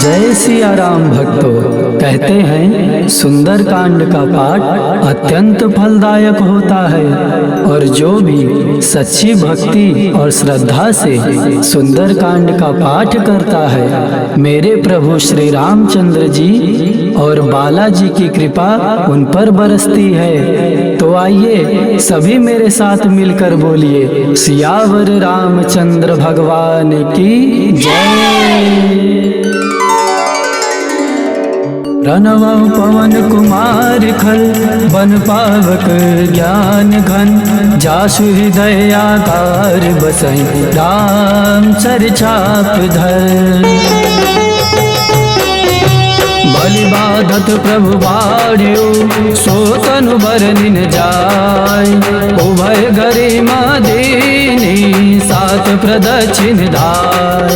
जय सिया राम भक्तों। कहते हैं सुंदर कांड का पाठ अत्यंत फलदायक होता है और जो भी सच्ची भक्ति और श्रद्धा से सुंदर कांड का पाठ करता है, मेरे प्रभु श्री रामचंद्र जी और बालाजी की कृपा उन पर बरसती है। तो आइए सभी मेरे साथ मिलकर बोलिए, सियावर रामचंद्र भगवान की जय। प्रणव पवन कुमार खल बन पावक ज्ञान घन, जासु हृदय आकार बसई राम सर छाप धर। बलि बाधत प्रभु बाढ़्यो सो तनु बरनिन जाय, उभय गरिमा दीनी सात प्रदक्षिण धाय।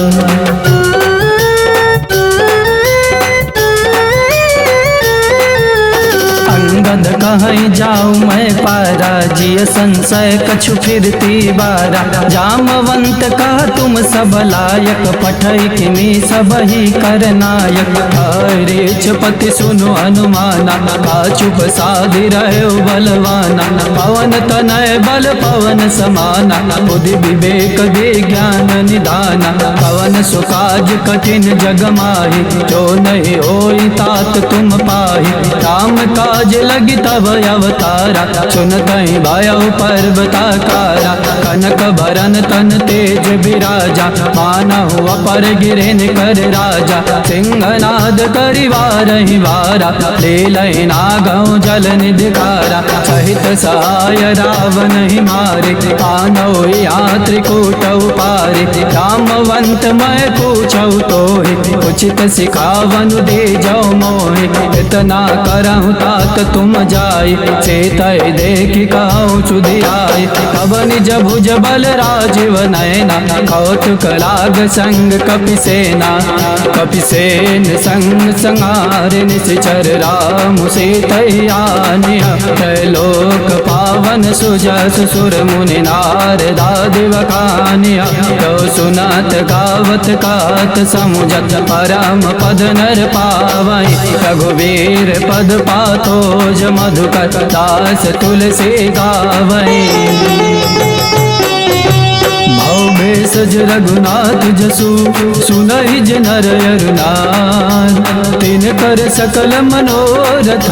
अंगद कहीं जाऊँ मैं पारा, जिय संशय कछु फिरती बारा। जामवंत का तुम सब लायक, पठई किमी सब ही कर नायक। हरेच पति सुनो अनुमाना, का चुप साधि रहो बलवाना। पवन तनय बल पवन समाना, बुद्धि विवेक विज्ञान निधाना। पवन सुकाज कठिन जग माही, जो नहीं होई तात तुम पाही। राम काज लगी तब अवतारा, सुनतहि भयो पर्वताकारा। कनक भरन तन तेज विराजा, मानहु अपर गिरिन कर राजा। सिंहनाद करि वारहि वारा, लीलहि नागहु जल निधिकारा। सहित सहाय रावण ही मारे, आनौ यहाँ त्रिकूटौ पारे। रामवंत मैं पूछौ तोहि, उचित सिखावनु दे जौ मोहि। इतना करहु तात तुम जाय, चेतय देखि कहु चुधियाय। तब निज भुज बल राजीव नयना, कौतुक लाग संग कपिसेना। कपिसेन संग संहार निश्चर, राम सीतै आनिय। त्रैलोक पावन सुजस सुर मुनि नारदादि बखानिय। तो सुनत गावत कात समुझत, परम पद नर पावई। रघुवीर पद पातोज मधुकर, दास तुलसी गावई। भेषज रघुनाथ जसु, सुनहि नर अरु नार। तिन कर सकल मनोरथ,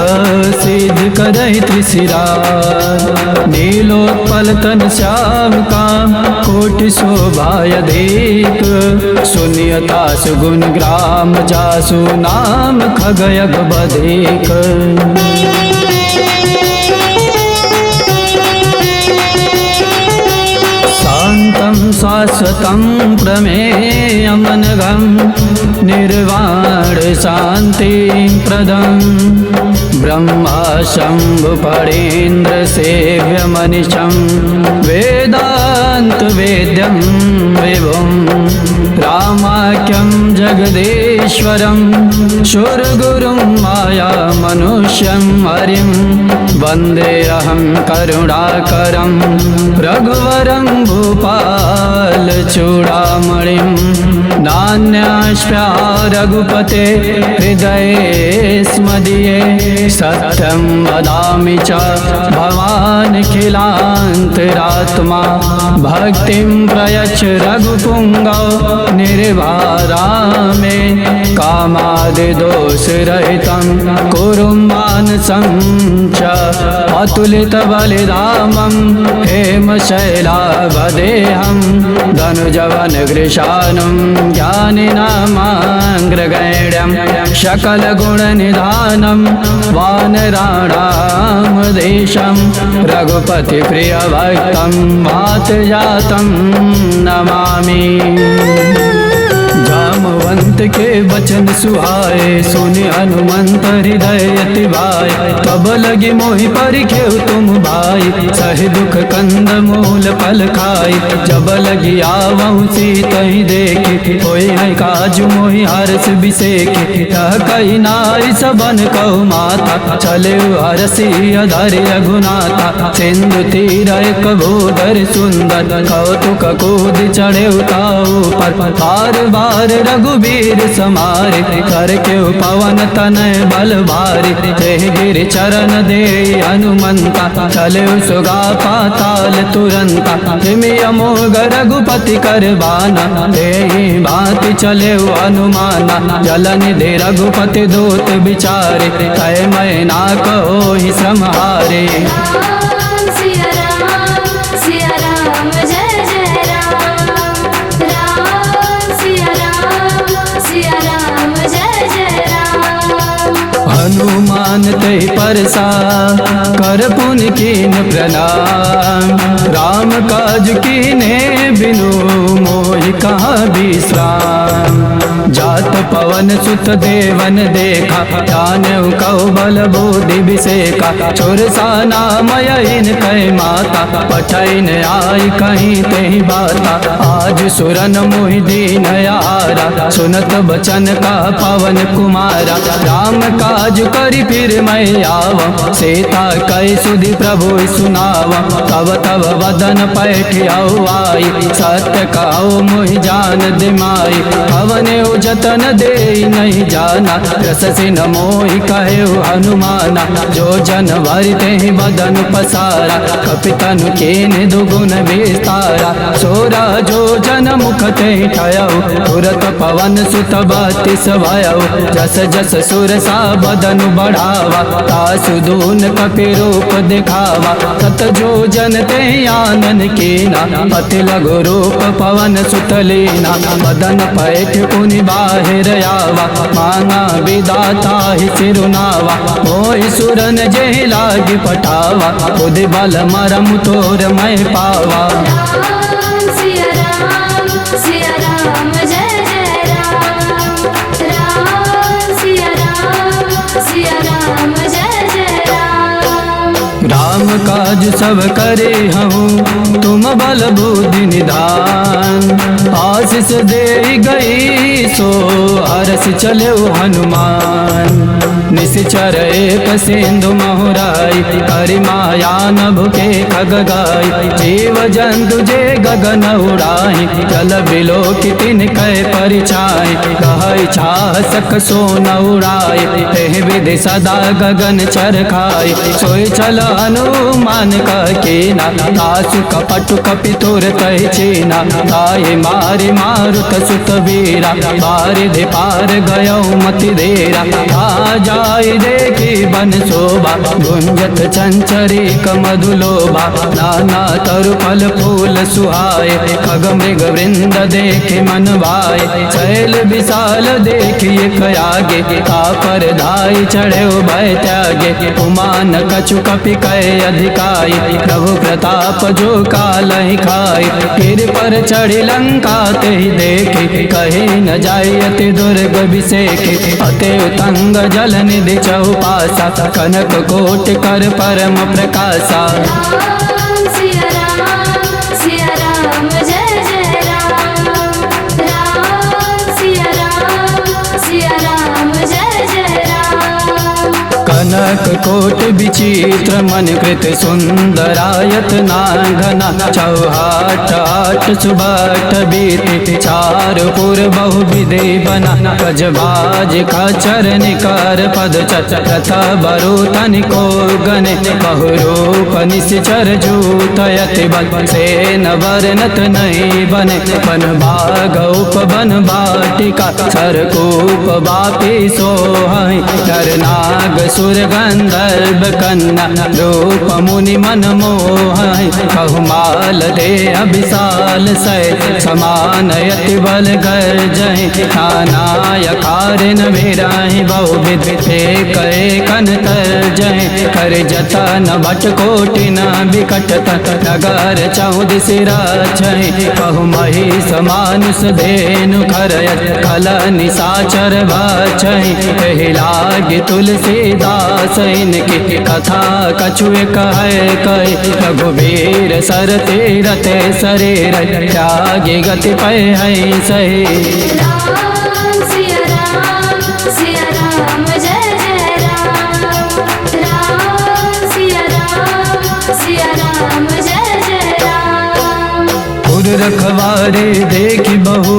सिद्ध करहि त्रिशिरार। नीलोत्पल तन श्याम काम, कोटि शोभाय अधिक। सुनियता सुगुण ग्राम, जासु नाम खगयग बधिक। शान्तं शाश्वतं प्रमेयमनघं, निर्वाण शान्तिं प्रदं। ब्रह्मा शम्भु फणीन्द्र सेव्यमनिशं, वेदान्त वेद्यं विभुं। रामाख्यं जगदीश्वरं, शूरगुरुं माया मनुष्यं हरिं। वन्देऽहं करुणाकरं, रघुवरं भूपाल चूडामणिं। नान्यास्पृहा रघुपते हृदये स्मदीये। सत्यं वदामि च भवान् खिलान्तरात्मा। भक्तिं प्रयच्छ रघुपुङ्गव निर्वारामे। कामादिदोषरहितं कुरु मानसं च। अतुलितबलिधामं हेमशैलाभदेहं। धनुजवन कृशानं ज्ञानिनामाग्रगण्यं। सकलगुणनिधानं वानराणां देशं। रघुपतिप्रियभक्तं वातजातं नमामि। जामवंत के वचन सुहाए, सुनि हनुमंत हृदय अति भाए। तब लगी मोहि परिखेउ तुम भाई, आई, सही दुख कंद मूल फल खाई। जब लगी आवहु सीतहि देखी, होई है काज मोहि हर्ष बिसेकी। कह कही नाई सबन कहु माता, चले हरसी अधरि रघुनाथा। सिंधु तीर एक भूधर सुंदर, कौतुक कूद चढ़े उताऊ पर। बार बार रघुबीर समारे, करके पवन तनय बल भारी। तेहि गिर चरण दे हनुमंता, चले सुगा पाताल तुरंता। हिमि अमोघ रघुपति कर बाना, तेहि भांति चले हनुमाना। जल निधि रघुपति दूत बिचारे, कह मैं ना कहो ही श्रम हारे। राम सिया राम जय जय राम। राम सिया राम जय जय राम। हनुमान ते परसा, कर पुन कीन प्रणाम। राम काज कीने बिनु, मोहि कहाँ विश्राम। जात पवन सुत देवन देखा, जानेउ कौ बल बुद्धि बिसेका। चुरसा नाम यहीन कै माता, पठैन आई कहीं तेहि बाता। आज सुरन मोहि दीन यारा, सुनत बचन का पवन कुमारा। राम काज करी फिर मैं आवा, सीता कै सुधि प्रभु सुनावा। तब तब वदन पैठियाऊ आई, सत्य कहो मोहि जान दिमाई। पवने जतन दे नहीं जाना, रस सिन मोहि कहे हनुमाना। जो जन भरि तेहि बदन पसारा, कपितनु कीन दुगुन विस्तारा। सोरा जो जन मुख तेहि ठयऊ, तुरत पवन सुत बत्तीस भयऊ। जस जस सुर सा बदन बढ़ावा, तासु दून कपि रूप दिखावा। तत जो जन तेहि आनन कीना, अति लघु रूप पवन सुत लीना। बदन पैठ पुनि बाहिर आवा, मांगा विदाता ही सिरुनावा। मोहि सुरन जेहि लागी पठावा, बुद्धि बल मरम तोर मैं पावा। राम सिया राम जय जय राम। राम सिया राम जय जय राम। राम काज सब करे हूँ, तुम बल बुद्धि निधान। आशीष दे गई सो, हरस चले हनुमान। निश्चर एक सिंधु महुराई, करि माया नभ के खग गाई। जीव जंतु जे गगन उड़ाई, जल बिलो की तिन कै परिछाई। कहै छाह सक सोन उड़ाई, तेहि विधि सदा गगन चर खाई। सोई चल हनुमान का कीना, तासु कपट कपि तुर तहि चीना। ताहि मारि मारुत सुत वीरा, बारिधि पार गयो मति देरा। जाय देखी बन शोभा, गुंजत चंचरी मधुलोभा। नाना तरु फल फूल सुहाए, खग मृग वृंद देखे मन भाए। शैल विशाल देखिए कयागे, तापर धाई चढ़े भय त्यागे। उमान कछु कपि कहे अधिकाई, प्रभु प्रताप जो काल ही खाई। फिर पर चढ़ी लंका तेहि देखी, कहे न जाय अति दुर्ग बिसेखी। अति उतंग जल निधि चौपासा, कनक कोटि कर परम प्रकाशा। राम सिया राम जय जय राम। राम सिया राम जय जय राम। कनक कोट विचित्र मन कृत सुंदरायत नांगना। चौहाट आठ सुबट बीति, चार पुर बहु विधि बना। गजबाज खचर निकर पद चरथ बरु तनिको गने। बहुरूप निश्चर जूतयति बल, सेन वर्णत नहीं बने। बन भाग उपवन वाटिका, सरकूप बापी सोहै। नर नाग सुर गंधर्व कन्या, रूप मुनि मन मोहै। कहु माल दे विशाल सै, समान यति बल गर्जहि। नानाय कारिन भिराहि, बहु विधि एक एकन तर्जहि। कर जतन भट कोटि न बिकट, नगर चौदिस राछहि। कहु महिष मानुष धेनु खरयत, खल निशाचर बाछहि। एहि लागी तुलसीदास दासन की कथा कछुए कहे रघुवीर सर तीरथ शरीर त्यागी गति पै है सही। राम सिया राम जय जय राम। राम सिया राम जय जय राम। पुर रखवारे देखी बहु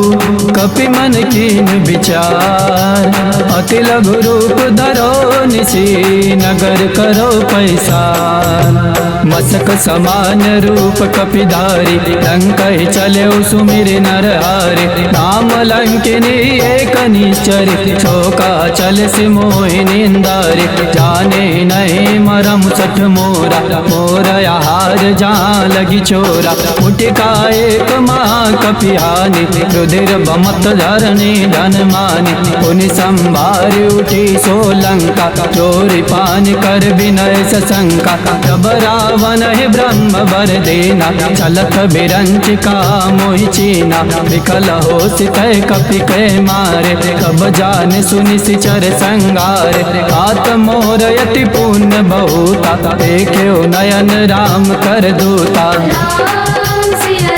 कपि मन कीन विचार अति लघु रूप धरो निसी नगर करो पैसार। मसक समान रूप कपिधारी लंक चले सुमिर नरहारे राम लंकिनी एक निश्चर चौका चल से मोहि निंदारे जाने नहीं मरम सठ मोरा मोरया हार जहाँ लगी चोरा मुटिका एक माँ कपिहानी रुधिर बमत धरणी धन मानी पुनि संभार उठी सोलंका चोरी पान कर विनय सशंका जब रावण है ब्रह्म वर देना चलत बिरंचिका मोहि चीना विकल हो सितय कपि के मारे तब जान सुनि सिचर संगारे हाथ मोर यति पुण्य बहुता देखे नयन राम कर दूता। राम सिया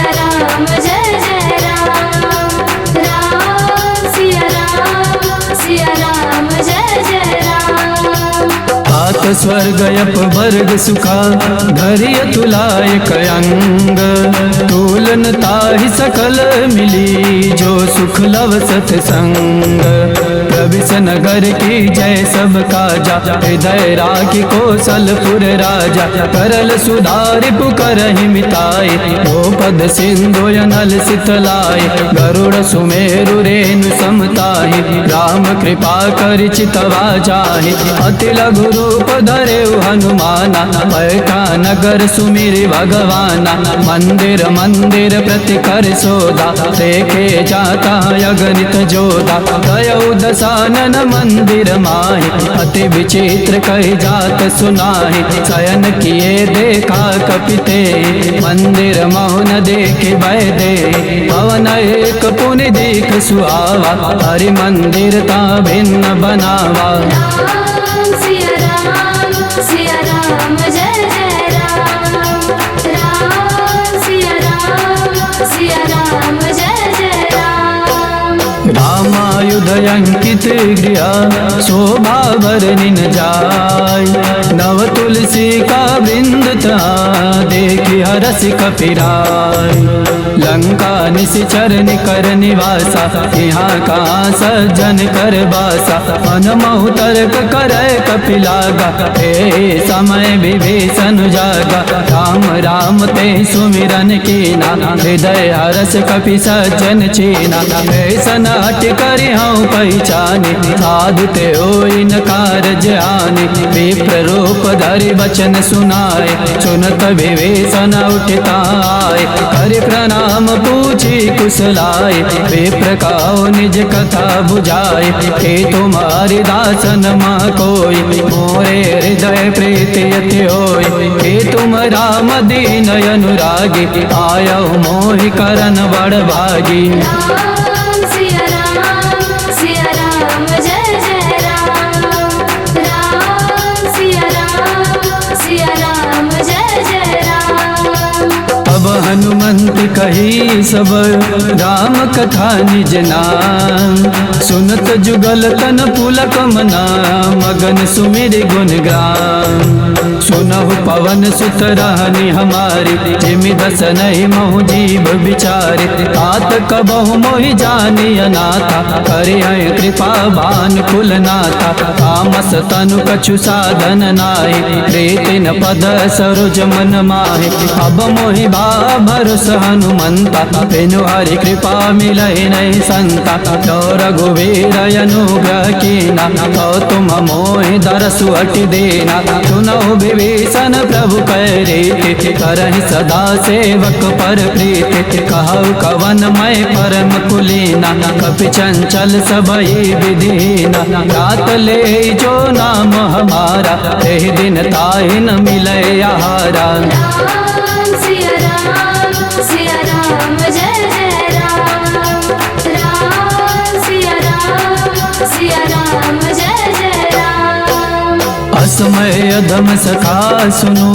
राम जय जय राम। राम सिया राम जय जय राम। हाथ स्वर्ग यप वर्ग सुखा धरिय तुलायक अंग तूलन ताहि सकल मिली जो सुख लव सत्संग। प्रविश नगर की जय सब काजा हृदय राखी कौशलपुर राजा करल सुधारि पुकरहि मिताई ओ पद सिंधु नल सितलाय गरुड़ सुमेरु रेणु समताहि राम कृपा करि चितवा जाहि अति लघु रूप धरे हनुमाना बैठा नगर सुमिरि भगवाना मंदिर मंदिर प्रति कर सोदा देखे जाता अगणित जोदा गयौ दसानन मंदिर माहि अति विचित्र कही जात सुनाहि शयन किए देखा कपिते मंदिर मौन देखे बैदे पवन एक पुनि देख सुहावा हरि मंदिर ता भिन्न बनावा। राम सिया राम जय जय राम। राम सिया राम जय जय राम। रामायुध अंकित गृह शोभा बरनिन जाय नव तुलसी का वृंदता देखी हरस कपिराय लंका निशिचर निकर निवासा यहाँ का सज्जन कर बासा मन महु तर्क करे कपिलागा हे समय विभीषण जागा राम राम ते सुमिरन कीना हृदय हरस कपि सज्जन चीना ऐसन हट करि हूँ पहचानी साधु ते होई न कारज आनी विप्र रूप धरि वचन सुनाए सुनत विभीषण उठता आए करि प्रणाम पूछी कुशलाए विप्र काओ निज कथा बुझाए हे तुम्हारी दासन माँ कोई मोरे हृदय प्रीति यति होय हे तुम राम दीन अनुरागी आयो मोहि करन बड़ भागी। राम सिया राम जय जय राम। राम सिया राम जय जय राम। अब हनुमंत कही सब राम कथा निज नाम सुनत जुगल तन पुलक मना मगन सुमिर गुण गान सुनहु पवन सुत रहनी हमारी जिमि दस नहीं महु जीव विचारे तात कबहु मोहि जानी अनाथा करे कृपा भान कुल नाथा तामस तनु कछु साधन नाहि प्रीतिन पद सरोज मन माहि अब मोहि भा भरोस हनुमंता बिनु हरि कृपा मिलहि नहीं संता जो रघुवीर अनुग्रह कीना तो तुम मोहि दरसु हटि देना सुनहु विभीषण प्रभु रीति करहि सदा सेवक पर प्रीति कहु कवन मय परम कुलीना कपि चंचल सबई विधीना रात ले जो नाम हमारा एहि दिन ताहि न मिलै आहारा। राम सिया राम जय जय राम। राम सिया राम जय जय राम। असमय अधम सखा सुनो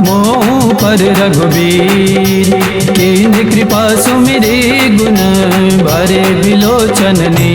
मोह पर रघुबीर, कीन कृपा सुमिरे गुण भरे बिलोचन ने।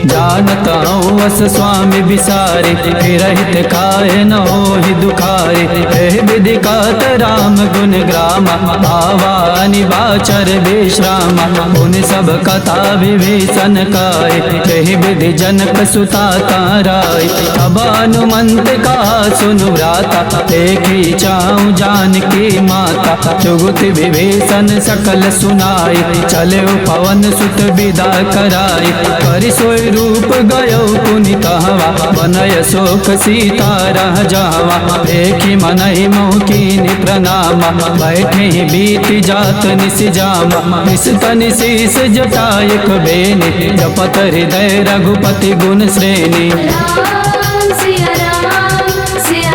जानता हूँ अस स्वामी बिसारे, फिर हित खाए न होहि दुखारे। हे विधिकात राम गुण ग्रामा, आवा निवाचर विश्रामा। उन सब कथा विभीषण काय, हे विधि जनक सुता ताराय। अब हनुमंत का सुनु भ्राता, देखी चाहूँ जानकी माता। जुगुत विभीषण सकल सुनाय, चले पवन सुत विदा कराय। कर सोई रूप गयो पुनितहवा, बनय शोक सीता रह जावा। देखी मनहि मोह कीनि प्रणामा, बैठे बीत जात निस जामा। निस तनि शीस जटायक बेनी, जपत हृदय रघुपति गुण श्रेणी। राम सिया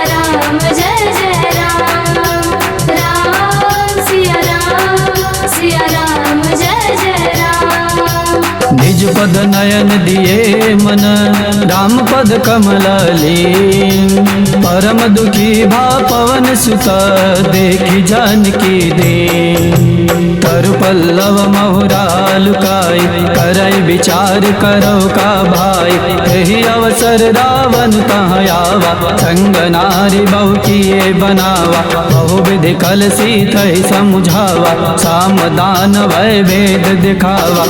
राम जय जय राम। राम सिया राम जय जय राम। निज पद नयन दिए मन, राम पद कमल लीन। परम दुखी भा पवन सुत, देखी जानकी दीन। तरु पल्लव महुरा लुकाई, करई विचार करो का भाई। यही अवसर रावण तहाँ आवा, संग नारी बहु किए बनावा। बहु विधि कल सीतहि समझावा, सामदान भय भेद दिखावा।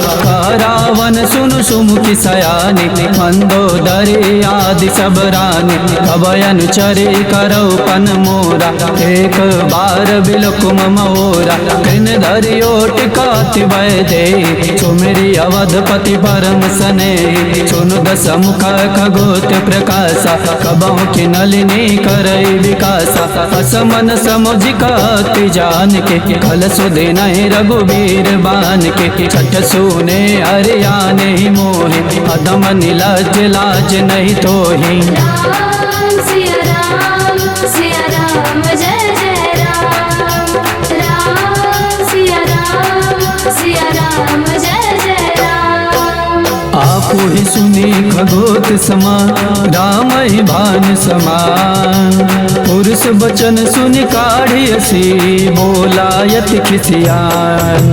रावण सुनु सुमुखी सयानी, मंदोदरी आदि सब रानी। तब अनुचरी करो पन मोरा, एक बार बिलकुम मोरा। कृन धरि ओट काति वै दे, सुमिरि अवधपति परम सने। सुनु दस मुख खगोत प्रकाशा, कबहु की नलिनी करई विकासा। असमन समुझ काति जान के, खल सुदिनहि रघुबीर बान के। छठ सुने हरियाने मोहि, अधम निलज लाज नहीं तोहि। राम सिया राम जय जय राम। राम सिया राम जय जय राम। आपु ही सुनी खगोत समान, राम ही भान समान। पुरुष बचन सुनि काढ़ी असी, बोला यति खिसियान।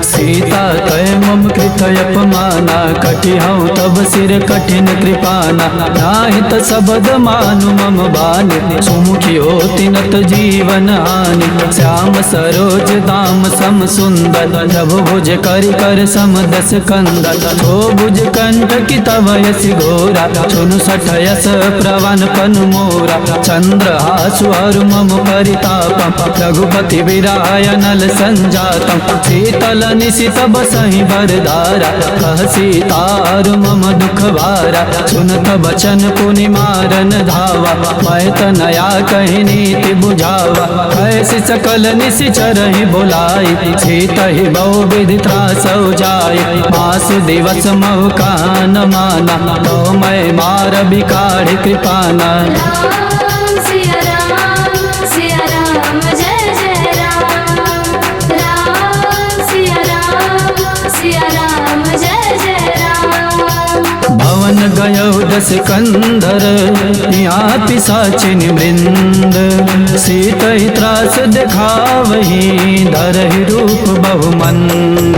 सीता तय मम कृत अपमाना, कटि हूँ तब सिर कठिन कृपाना। नाहित सबद मानु मम बानी, सुमुखी होति नत जीवन हानि। श्याम सरोज दाम सम सुंदर, जब भुज करि कर सम दस कंदर। छो भुज कंठ की तव यस घोरा, सुनु सठ यस प्रवन पन मोरा। चंद्र हासु हरु मम परितापम, रघुपति विराय नल संजातम। शीतल निशित बसहि बरदारा, कह सीतार मम दुख भारा। सुनत बचन पुनि मारन धावा, मैं तनया कहि नीति बुझावा। कैसि सकल निशिचरहि बुलाई, सीतहि बहु विधि त्रासौ जाय। मास दिवस महु कान माना, तो मैं मार बिकाढ़ कृपाना। राम सिया राम जय जय राम। राम सिया राम जय जय राम। भवन गयो दस कंधर, यहाँ पिशाचिनि वृंद। सीतहि त्रास दिखावहि, धरहि रूप बहुमंद।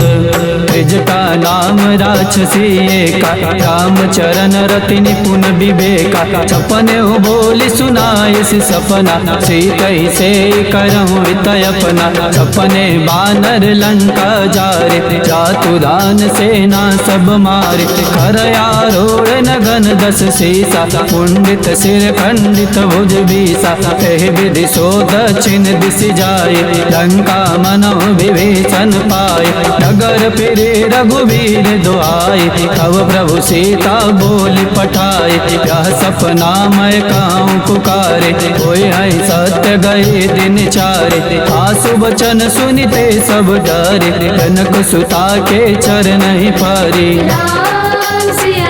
त्रिज का नाम राक्षसी एका, राम चरण रति निपुण विवेका। सपने हो बोली सुनाय सि सपना, सीतहि से करहु हित अपना। सपने बानर लंका जारे, जातु दान सेना सब मारे। कर आरोढ़ नगन दस सीसा, पुंडित सिर खंडित भुज बीसा। एहि विधि सो दक्षिण दिश जाए, लंका मनो विभीषण पाए। नगर फिरे रघुबीर दुआए, तब प्रभु सीता बोली पठाए। यह सपना मैं काहूँ पुकारे, कोई है सत्य गए दिन चारे। आसु वचन सुनिते सब डरे, जनक सुता के चरण ही पारी। राम सिया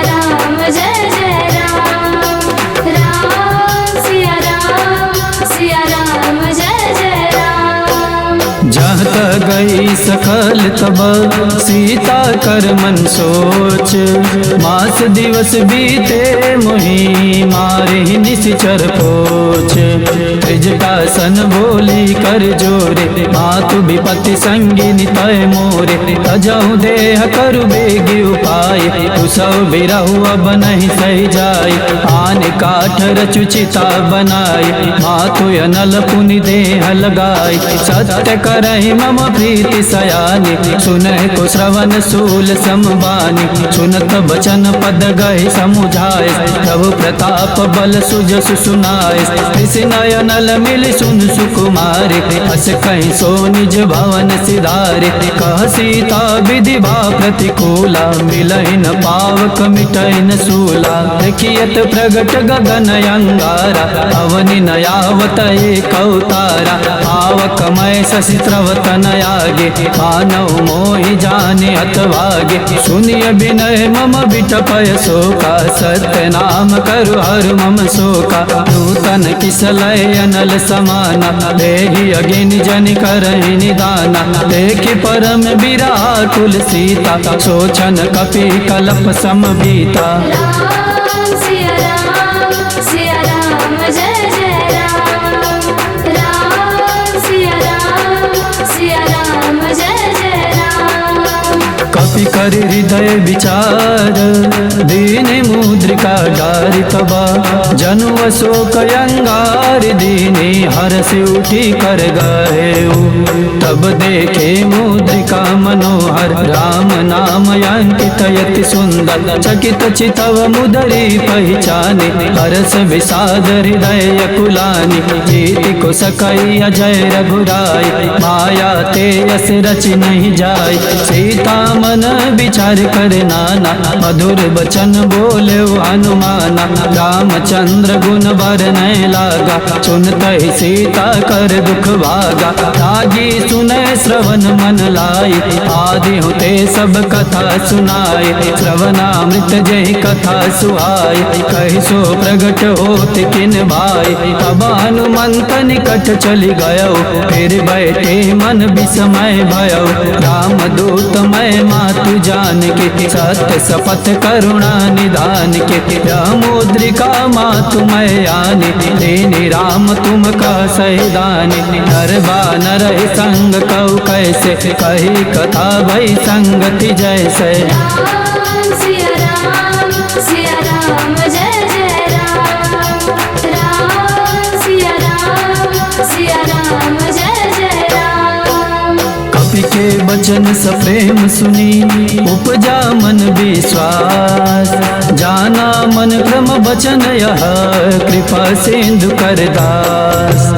राम जय जय राम। राम सिया राम जय जय राम। जहाँ तक गई सख रहल तब सीता कर मन सोच, मास दिवस बीते मोही मारे निश्चर पोच। त्रिजटासन बोली कर जोरे मातु विपत्ति संगिनी तय मोरे, तजहु देह करु बेगी उपाय, कुसौ बिरहु अब नहीं सही जाय। आन काठ रचुचिता बनाय, मातु अनल पुनि देह लगाय। सत्य करहि मम प्रीति सयानी, सुनहि को श्रवण सूल समबानी। सुनत बचन पद गए समुझाय, प्रभु प्रताप बल सुजसु सुनाय। नयनल मिल सुन सुकुमारे, हस कहीं सो निज भवन सिधारे। कह सीता विधि भा प्रतिकूला, मिलहिन पावक मिटहिन सूला। देखियत प्रगट गगन अंगारा, अवनि नयावत एक अवतारा। पावक मय शशि स्रवत नयागे, मानव मोहि जाने हतभागे। सुनिय विनय मम बिटपय शोका, सत्य नाम करु हर मम शोका। नूतन किसलय अनल समाना, देहि अगिन जन करहि निदाना। देखि परम विराकुल सीता, सोचन कपि कलप समबीता। राम सिया राम जय जय राम। राम सिया राम जय जय राम। कपि कर हृदय विचार, दीन मुद्रिका डारि तबा। जनु अशोक अंगार दीने, हरष उठी कर गए। तब देखे मुद्रिका मनोहर, राम नाम अंकित यति सुंदर। चकित चितव मुदरी पहचाने, हरष विषाद हृदय कुलानी। जीति को सकई अजय रघुराय, माया ते यस रच नहीं जाय। सीता मन विचार कर नाना, मधुर बचन बोले हनुमाना। रामचंद्र गुण बरनय लागा, सुनत ही सीता कर दुख भागा। लागी सुनय श्रवण मन लाई, आदि होते सब कथा सुनाए। श्रवणामृत जय कथा सुहाय, कहि सो प्रगट होत किन भाई। तब हनुमंत निकट चली गयो, फिर बैठे मन विस्मय भयो। राम दूत मैं मातु जान के, सत्य शपथ करुणा निधान के। मुद्रिका मातु मैं आने, देने राम तुम का सैदाने। नर बानर संग कहु कैसे, कही कथा भई संगति जैसे। राम सिया राम जय जय राम। राम सिया राम जय जय राम। कपि के बचन सप्रेम सुनी, उपजा मन विश्वास। जाना मन क्रम बचन यह, कृपा सिंधु कर दास।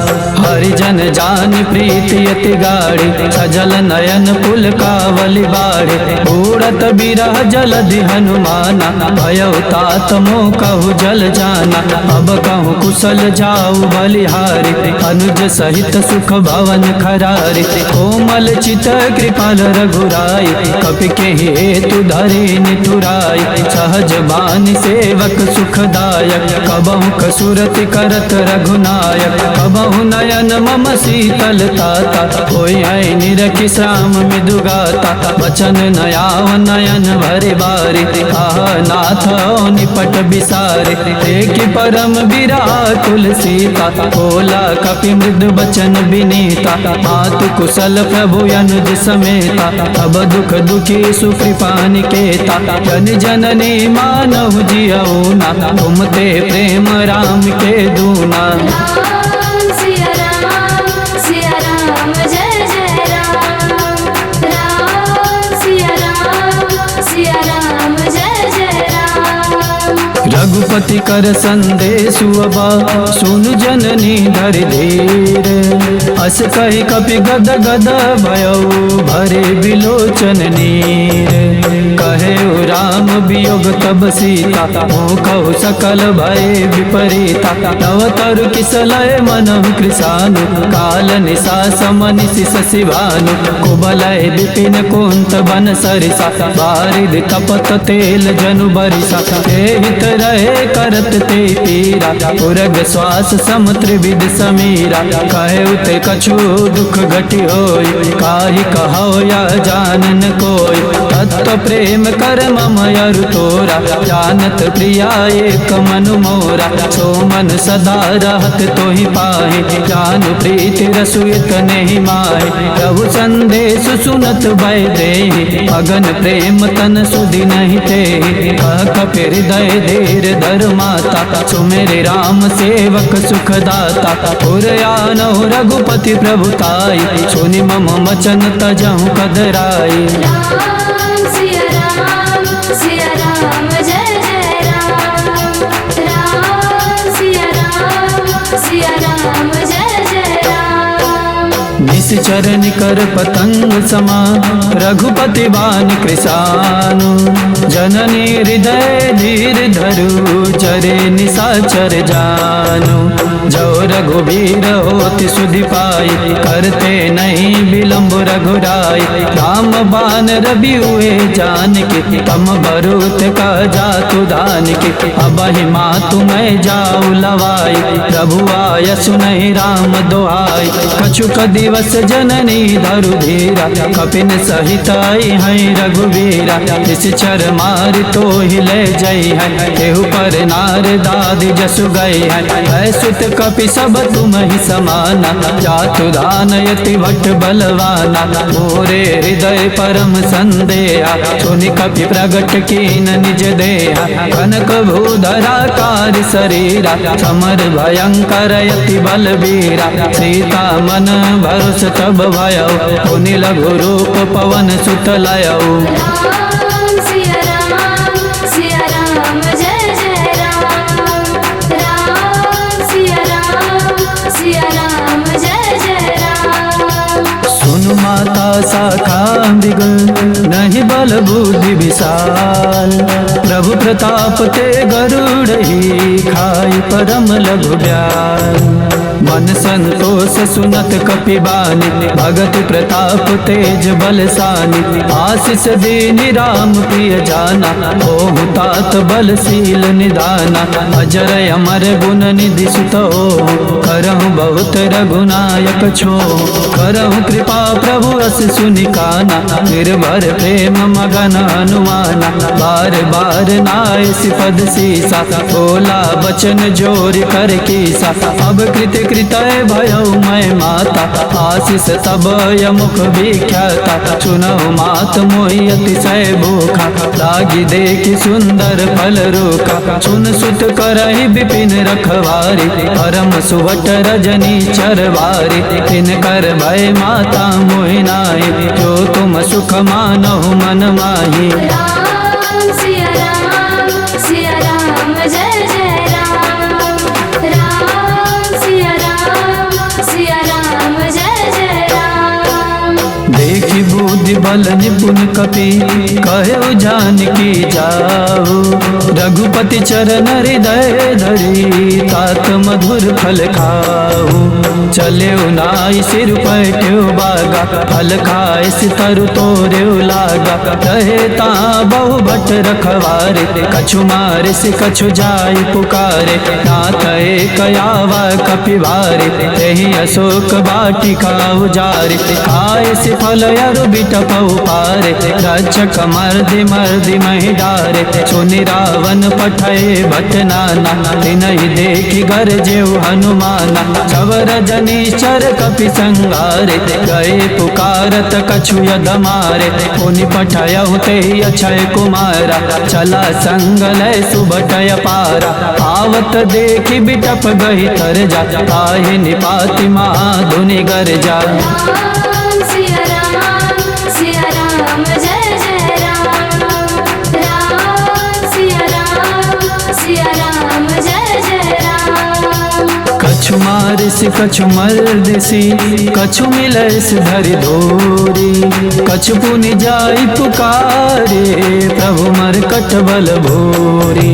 हरिजन जान प्रीति अति गाढ़ी, सजल नयन पुल कावली बाढ़े। उड़त बिरह जलधि हनुमाना, भयो तात मोह कहु जल जाना। अब कहूँ कुशल जाऊ बलिहारी, अनुज सहित सुख भवन खरारी। कोमल चित कृपाल रघुराई, कपि के हेतु धरे निठुराई। सहज बानी सेवक सुखदायक, कबहु कसुरति करत रघुनायक। कबहु नयन मम शीतल ताता, होय है निरखि श्याम मृदुगाता। वचन नयाव नयन भरे बारे, आह नाथ निपट बिसारे। देखि परम विराकुल सीता, बोला कपि मृदु बचन विनीता। मातु कुशल प्रभु अनुज समेता, अब दुख दुखी सुकृपा निकेता। जन जननी मानव जियऊ ना, तुम ते प्रेम राम के दूना। राम सिया राम जय जय राम। राम सिया राम जय जय राम। रघुपति कर संदेशु अबा, सुनु जननी धर धीर। अस कहि कपि गद गद भयो, भरे बिलोचन नीर। कहे कहे राम वियोग तब सीता, कहु सकल भय विपरीता। तव तरु किसलय मनहु कृशानु, काल निशा समनिशि शशि भानु। कुबलय विपिन कुंत बन सरिसा, बारिद तपत तेल जनु बरिसा। हित रहे करत ते पीरा, उरग श्वास सम त्रिविध समीरा। कहे उते कछु दुख घटी होय, काहि कहो या जानन कोय। तत्व प्रेम कर मम अरु तोरा, जानत प्रिया एक मनु मोरा। सो मन सदा रहत तोहि पाहि, जानु प्रीति रसु इतने माहि। प्रभु संदेश सुनत भय देहि, अगन प्रेम तन सुधि नहीं तेहि। कह कपि हृदय धीर धर माता, सुमेरे राम सेवक सुखदाता। पुरयानो रघुपति प्रभुताई, सुनि मम वचन तजहु कदराई। राम सिया राम जय जय राम। राम सिया राम जय जय राम। निश्चर निकर पतंग समा, रघुपति बान कृशानु। जननी हृदय धीर धरु, चरे निशाचर जानु। जो रघुबीर होति सुधि पाई, करते नहीं विलम्ब रघुराई। राम बान रवि हुए जानकी, तम बरुत का जातु दानकी। अबहि मातु मैं जाऊ लवाई, प्रभु आय सुनहि राम दोहाई। कछुक दिवस जननी धरु धीरा, कपिन सहित आई है रघुवीरा। निश्चर मारि तो हिले जई है, केहू पर नार दादि जसु गई है। सुत कपि सब तुम ही समाना, जातु दानयति भट बलवाना। मोरे हृदय परम संदेहा, सुनि कपि प्रगट कीन निज देहा। कनक भूधरा कार शरीरा, समर भयंकर यति बलबीरा। सीता मन भरोस तब भयो, पुनि लघु रूप पवन सुत लयऊ। राम सिया राम जय जय राम। राम सिया राम जय जय राम। सुनु माता शाखा बिगुल, नहीं बल बुद्धि विशाल। प्रभु प्रताप ते गरुड़ ही, खाई परम लघु ब्याल। मन संतोष सुनत कपि बानी, भगति प्रताप तेज बलसानी। आशीष दीनि राम प्रिय जाना, ओहु तात बलशील निदाना। अजर अमर गुण निधि सुत हो, करहु बहुत रघुनायक छो। करहु कृपा प्रभु रस सुनि काना, निर्भर प्रेम मगन हनुमाना। बार बार नाय सिपद सीसा, बोला बचन जोर कर कीसा। अब कृत कृतय भयो मैं माता, आशीष तब यमुख विख्याता। सुनहु मात मोहि अतिशय भूखा, लागी देखि सुंदर फल रूखा। सुन सुत करहि विपिन रखवारी, परम सुभट रजनी चरवारी। तिनकर भय माता मोहि नाहि, जो तुम सुख मानहु मन माहि। राम सिया राम जय जय राम। राम सिया राम जय जय राम। देखि बुद्धि बल निपुण कपि, कहे जानकी जाऊ। रघुपति चरण हृदय धरी, तात मधुर फल खाऊ। चले नाई सिर पैठ्यो बागा, फल खाए सितरु तोरेउ लागा। रहे ता बहु भट रखवारे, कछु मारे से कछु जाय पुकारे। नाथ एक आवा कपि भारे, तेहि अशोक वाटिका उजारे। खाए से फल अरु बिटपउ पारे, रक्षक मर्दि मर्दि महि डारे। सुनि रावण पठय भट नाना, तिनहि देखि गरजेउ हनुमाना। चवर जनिश्चर कपि संगारे, गए पुकारत कछु यद मारे। पुनि पठयहु तेहि अक्षय कुमारा, चला संग लय सुबटय पारा। आवत देखि बिटप गहि तर जा, ताहि निपाति महाधुनि गर्जा। राम सिया राम जय जय राम। राम सिया राम जय जय राम। कछु मारिस कछु मर्दिसी, कछु मिलस धरि धोरी। कछु पुनि जाई पुकारे, प्रभु मरकट बल भोरी।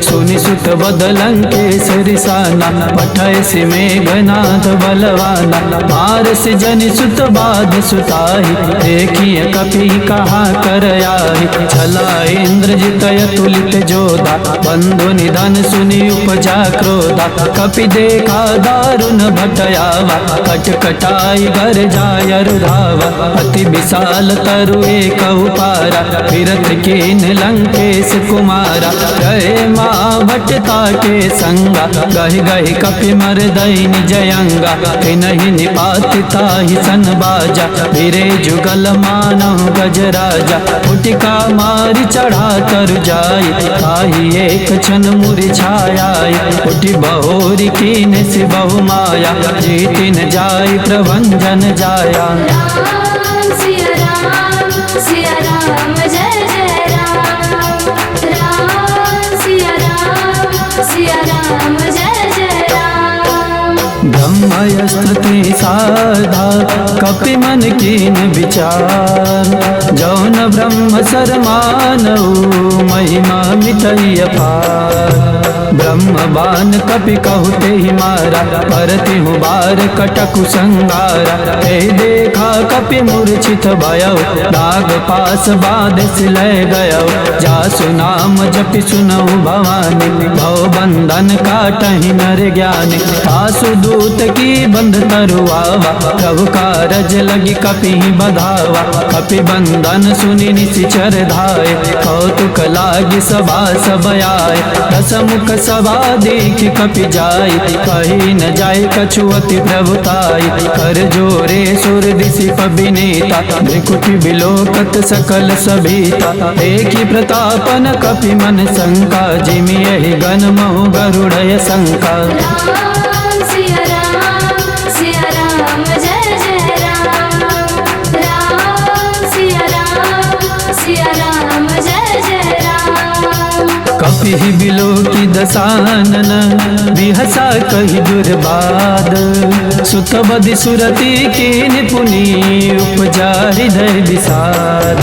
सुनि सुत बदलंकेश रिसाना, पठय सि मेघनाथ बलवाना। मारस जनि सुत बाध सुताहि, देखिए कपि कहा कर आहि। छला इंद्रजित अतुलित जोधा, बंधु निधन सुनि उपजा क्रोधा। कपि देखा दारुण भटयावा, कटकटाई घर जाय रुधावा। अति विशाल तरु एक उपारा, फिरत कीन लंकेश कुमारा। गए माँ भटता के संगा, गहि गहि कपि मर दई निज अंगा। नहीं निपातिता ही सन बाजा, फिरे जुगल मानव गजराजा। फुटिका मारी चढ़ा तर जाई, ताही एक क्षण मुरझाई। उठी बहोरी कीन से बहु माया, जीतिन जाई प्रभंजन जाया। राम सिया राम जय जय राम। राम सिया राम जय जय राम। ब्रह्मयस्तति साधा, कपि मन कीन विचार। जौन ब्रह्म सरमानऊ, महिमा मिटई अपार। ब्रह्म बान कपि कहते ही मारा, परति हूँ बार कटकु संगारा। हे देखा कपि मूर्छित भयो, नाग पास बाध सिलय गयो। जासु नाम जपि सुनऊ भवानी, भव बंधन काटहि नर ज्ञानी। तासु दूत की बंध तरुआवा, प्रभु कारज लगी कपि बधावा। कपि बंधन सुनि निशिचर धाय, कौतुक लागी सभा सब आए। दसमुख सभा देख कपि जाई, कही न जाय कछु अति प्रभुताई। कर जोरे सुर दिशि पबिनेता, भृकुटि बिलोकत सकल सभीता। देखि प्रतापन कपि मन शंका, जिमि यहि गण महु गरुड़य शंका। राम सिया राम जय जय राम। राम सिया राम जय जय राम। कपि बिलो की दसानन, बिहसा कही दुर्बाद। सुत बदि सुरति कीन पुनि, उपजा हृदय विषाद।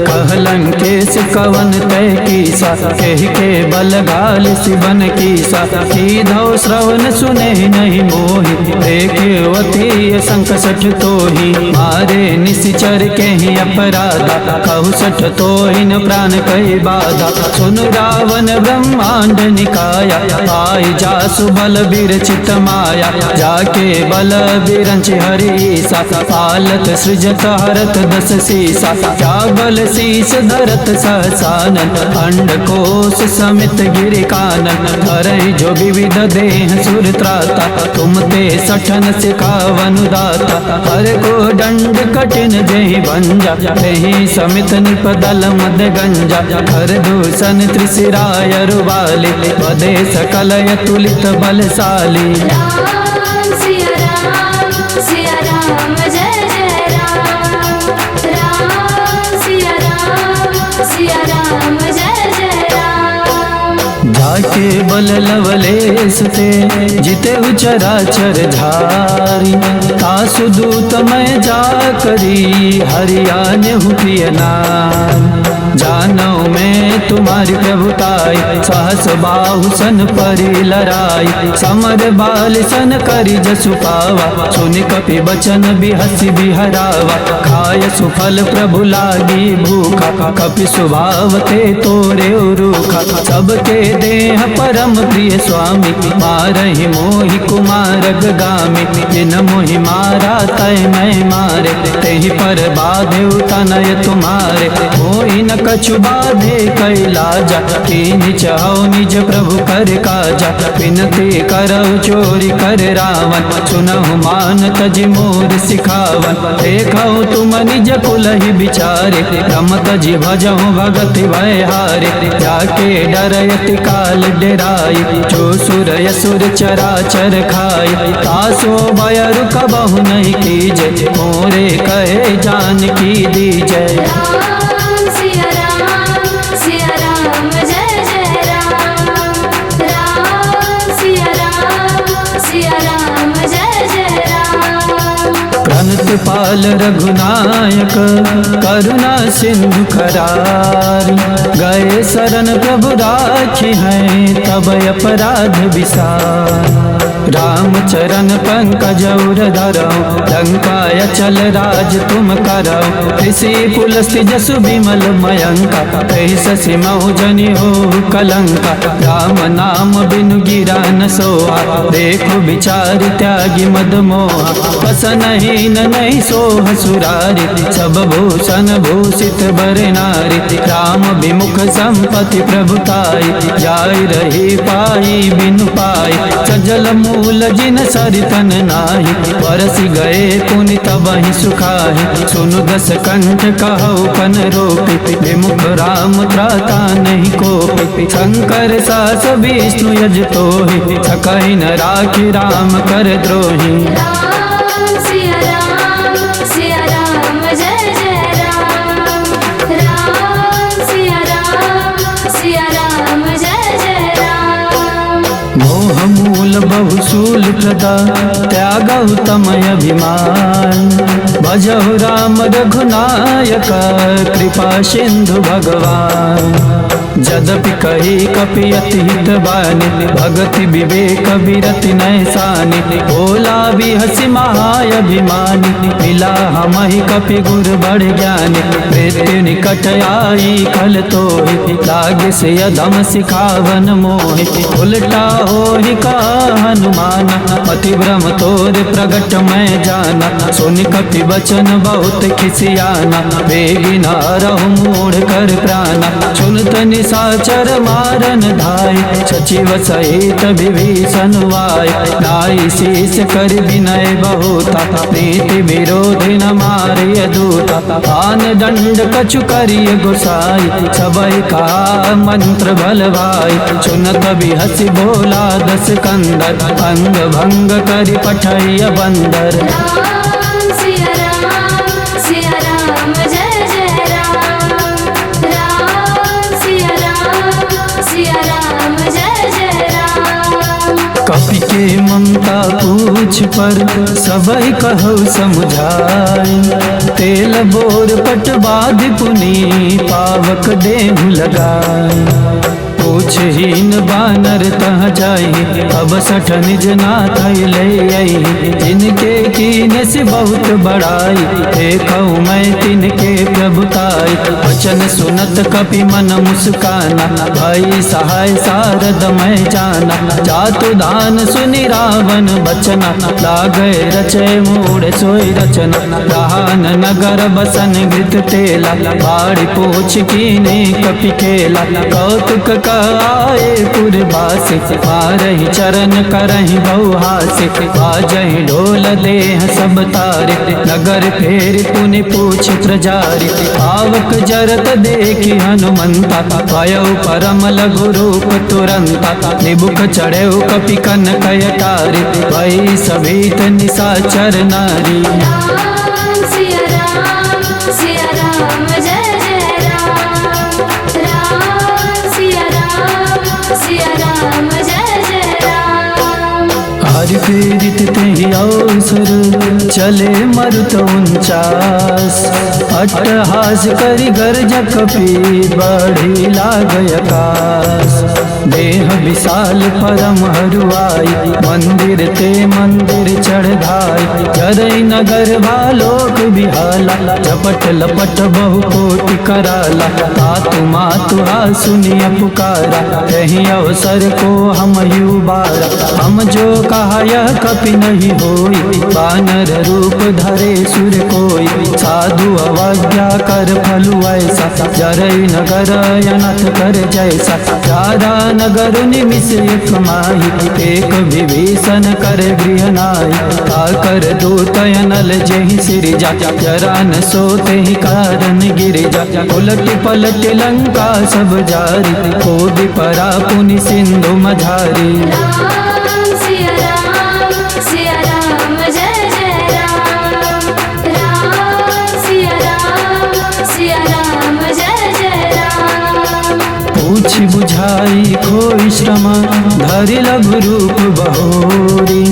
कहलन केस कवन तय कीसा, कहि के बल गाल शिवन कीसा। सीधौ श्रवण सुने नहीं मोहि, देखे अति संकट तोहि। मारे निशिचर केहि अपराधा, कहु सठ तोहिन प्राण कहि बाधा। सुन रावण ब्रह्मांड निकाया, पाई जासु बल विरचित माया। जाके बल विरंच हरीसा, पालत सृजत हरत दस सीसा। क्या बल शीस धरत सहसानन, अंडकोश समित गिरि कानन। धरहि जो विविध देह सुर त्राता, तुम ते सठन सिखावन दाता। हर को दंड कठिन जेहि भंजा, तेहि समित निपदल मद गंजा। हर दूषण त्रिशिराय रुबाली, वदे सकल अतुलित बलशाली। राम सिया राम जय जय राम। राम सिया राम जय जय राम। जाके बल लवलेश ते, जिते चराचर झारी। तासु दूत मैं जा करी, हरियाने हूँ प्रिय नाम। जानो मैं तुम्हारी प्रभुताई, सहस बाहु सन परि लराई। समर बाल सन करी जसु पावा, सुनि कपि बचन बिहसि बिहरावा। खाय सुफल प्रभु लागी भूखा, कपि स्वभाव ते तोरे रूखा। सबके देह परम प्रिय स्वामी, मारहि मोहि कुमारग गामी। जिन मोहि मारा तय मैं मारे, तेहि पर बाधे तनय तुम्हारे। मोहि न कछु बाधे कैलाजा, कीनि चाहो निज प्रभु कर काजा। विनती करौ चोरी कर रावण, सुनहु मान तज मोर सिखावन। देखौ तुम निज कुलहि बिचारे, रमत जी भजहु भगति भय हारे। जाके डरयति काल डेराई, जो सुर असुर चराचर खाई। तासो भयरु कबहु नहीं कीजे, मोरे कहे जानकी दीजय। राम सिया राम जय जय राम। राम सिया राम सतपाल रघुनायक करुणा सिंधु खरार। गए शरण प्रभु राखी हैं तब अपराध विसार। राम चरण पंकज उर धरौ लंकाय चल राज तुम करौ। ऋषि पुलस्त्य जसु विमल मयंका तहि शशि मऊ जनि हो कलंका। राम नाम बिनु गिरा न सोहा देखो विचार त्यागी मद मोहा। बसनहीन नहीं सोह सुरारी सब भूषण भूषित बर नारी। राम विमुख संपत्ति प्रभुताई जाय रही पाई बिनु पाई। सजल मूल जिन सरितन नाही बरस गए पुनि तबहि सुखाहि। सुनु दस कंठ कहु पन रोपि विमुख राम त्राता नहीं कोपि। शंकर सास विष्णु यज तोहि सकहि न राखि राम कर द्रोही। राम सिया राम जय जय राम। राम सिया राम जय जय राम। मोह मूल बहुशूल प्रदा त्यागहु तमय अभिमान। भजहु राम रघुनायक कृपा सिंधु भगवान। जदपि कही कपि अति हित बानी भगति विवेक विरति नैसानी। भोला भी हसी महाअभिमानी मिला हमहि कपि गुर बड़ ज्ञानी। मृत्यु निकट आई खल तोहि लागे से अधम सिखावन मोहि। उल्टा होहि का हनुमान अति भ्रम तोर प्रगट मैं जाना। सुनि कपि बचन बहुत खिसियाना बेगी न रहु मूढ़ कर प्राणा। सुनत निशाचर मारन धाय सचिव सहित विभीषण वाय। नाई शीस कर विनय बहुता प्रीति विरोधी न मारिय दूता। आन दंड कछु करिय गोसाई सबई का मंत्र बल भाई। सुनत भी हसी बोला दस कंदर अंग भंग करि पठैय बंदर। राम सिया राम जय जय राम। राम सिया राम जय जय राम। कपि के ममता पूछ पर सबई कहु समुझाई। तेल बोर पट बाधि पुनि पावक देहु लगाई। पूछहीन बानर तह जाई अब सठ निज नाथ ले आई। जिनके कीने से बहुत बड़ाई देखऊ मैं तिनके प्रभुताई। वचन सुनत कपि मन मुस्काना भाई सहाय सारद मैं जाना। जातु दान सुनि रावण बचना लागे रचे मूढ़ सोई रचना। राहन नगर बसन घृत तेला बाड़ी पूछ कीने कपि खेला। कौतुक आए पुरवासी मारहि चरण करहि बहुहासी। बाजहि ढोल देह सब तारे नगर फेर पुनि पूछ प्रजारी। पावक जरत देखि हनुमंता भयउ परम लघु रूप तुरंता। निबुख चढ़ेउ कपि कनक अटारी भई सभीत निशाचर नारी। राम सिया राम जय जय राम। राम सिया राम जय जय राम। हरि प्रेरित तेहि अवसर चले मरुत 49। अट्टहास करि गर्ज कपि बढ़ी लागय आकाश। देह विशाल परम हरुआई मंदिर ते मंदिर चढ़ धाई। जरई नगर भालोक बिहाला झपट लपट बहु कोटि कराला। तातु मातु हा सुनिय पुकारा यही अवसर को हम युबारा। हम जो कहा यह कपि नहीं होई बानर रूप धरे सुर कोई। साधु अवज्ञा कर फलु ऐसा जरई नगर अनथ कर जैसा। चारा नगर निमिष एक माही एक विभीषण कर गृह नाई। ताकर दूत अनल जेहि सिरिजा जरा न सोते ही कारण गिरिजा। उलट पलट लंका सब जारी खोद परा पुनि सिंधु मझारी। राम सिया राम जय जय राम। राम सिया राम जय जय राम। पूछी बुझाई खोई श्रम धरि लघु रूप बहोरी।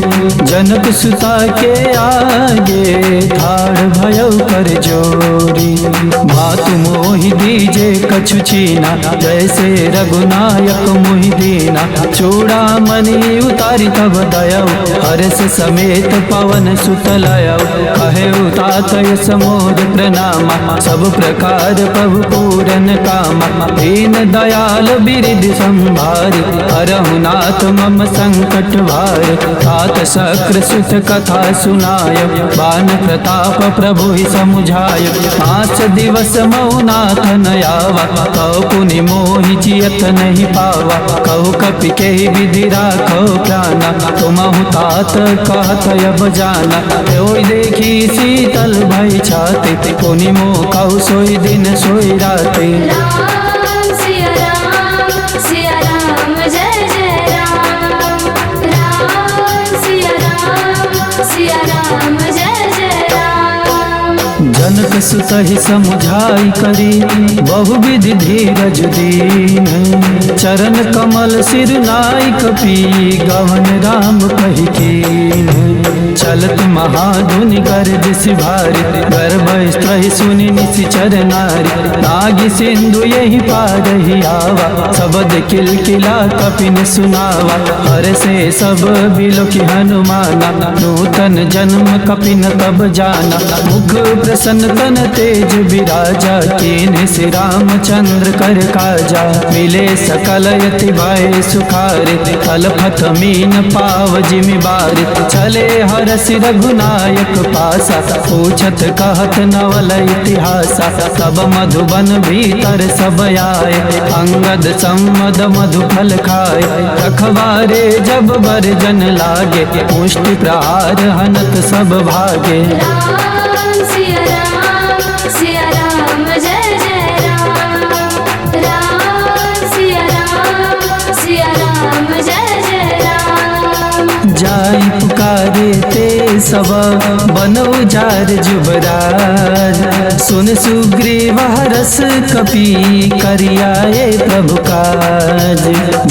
जनक सुता के आगे ठाड़ भयो कर जोरी। मातु मोहि दीजे कछु छीना जैसे रघुनायक मोहि दीना। चूड़ामणि उतारी तब दयौ हर्ष समेत पवन सुत लयौ। कहे उतातय समोद प्रणामा सब प्रकार प्रभु पूरन कामा। दीन दयाल बिरिधि संभारी हरहुनाथ मम संकट भार। तात शक्र सुत कथा सुनाय बान प्रताप प्रभु ही समुझाय। 5 दिवस मौनाथ न आवा कौ पुनि मोहि जियत नहीं पावा। कहु कपि के विधि राखो प्राणा तुमहु तात कहत अब जाना। ओई देखी शीतल भई छाती पुनि मोह कहु सोई दिन सोई राती। राम सिया राम जय जय राम। राम सिया राम जय जय राम। जनक सुत ही समुझाई करी बहुविधि धीरज दीन। चरण कमल सिर नाई कपि गवन राम कहि कीन। चलत महाधुनि गर्ज सिभारी गर्भ स्त्रहि सुनि निशिचर नारी। नागी सिंधु यही पारहि आवा सबद किलकिला कपिन सुनावा। हर से सब बिलोकि हनुमाना नूतन जन्म कपिन तब जाना। मुख प्रसन्न तन तेज विराजा कीन्ह श्री रामचंद्र कर काजा। मिले सकल यति भय सुखारे तलफत मीन पाव जिमि बारी। चले हरसि रघुनायक पासा पूछत कहत नवल इतिहासा। सब मधुबन भीतर सब आए अंगद सम्मद मधु फल खाए। रखवारे जब बरजन लागे मुष्टि प्रहार हनत सब भागे। राम सिया राम जय जय राम। राम सिया राम जय जय राम। जाई पुकारे ते सब बनो जार जुबराज। सुन सुग्रीव हरस कपि करियाए प्रभु काज।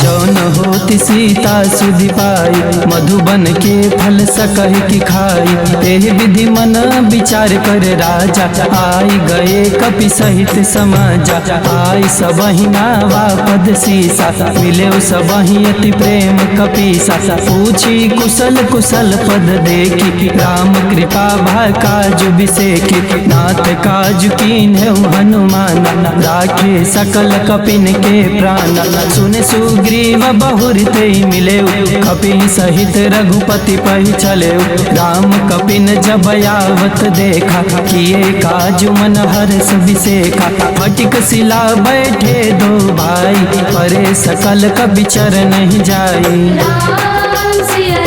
जौन होति सीता सुधि पाई मधुबन के फल सकहि की खाई। एहि विधि मन विचार कर राजा आई गए कपि सहित समाजा। आई सबहि नावा पद सीसा मिले सबहि अति प्रेम कपीसा। पूछी कुशल कुशल पद देखी राम कृपा भा काज बिसेखी। नाथ काज कीन्हु हनुमाना राखे सकल कपिन के प्राण। सुन सुग्रीव बहुर ते मिले कपि सहित रघुपति पहि चले। राम कपिन जब आवत देखा किए काज मन हर्ष बिसेखा। फटिक शिला बैठे दो भाई परे सकल कपि चरण नहीं जाई। राम सिया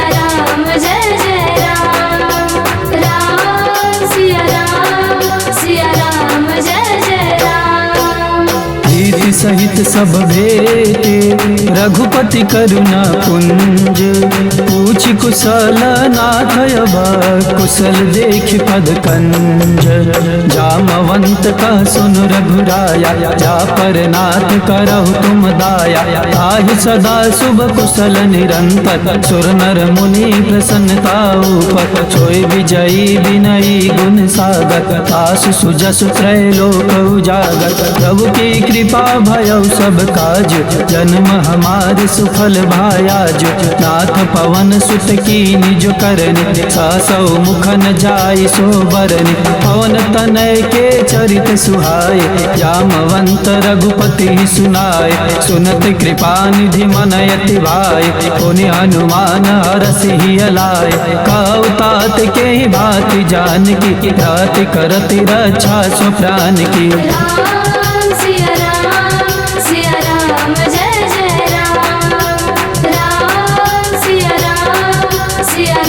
राम जय जय राम। राम सिया राम जय जय राम। प्रीति सहित सब भेटे रघुपति करुणा पुंज। पूछ कुशल नाथ अब कुशल देख पद कंज। जामवंत का सुन रघुराया जा पर नाथ करहु तुम दाया। ताहि सदा शुभ कुशल निरंतर सुर नर मुनि प्रसन्नता ऊपर। सोई विजयी विनयी गुण सागर तासु सुजसु त्रैलोक उजागर। प्रभु की कृपा भयउ सब काज जन्म हमार सुफल भायाज। नाथ पवन सुत की निज करनि सासौ मुख न जाय सो बरनि। पवन तनय के चरित सुहाए जामवंत रघुपति सुनाए। सुनत कृपा निधि मन यति भाई पुनि हनुमान हरसि लाए। कहु तात के भांति जानकी राति करति रक्षा सो प्राण की। राम सिया राम जय जय राम। राम सिया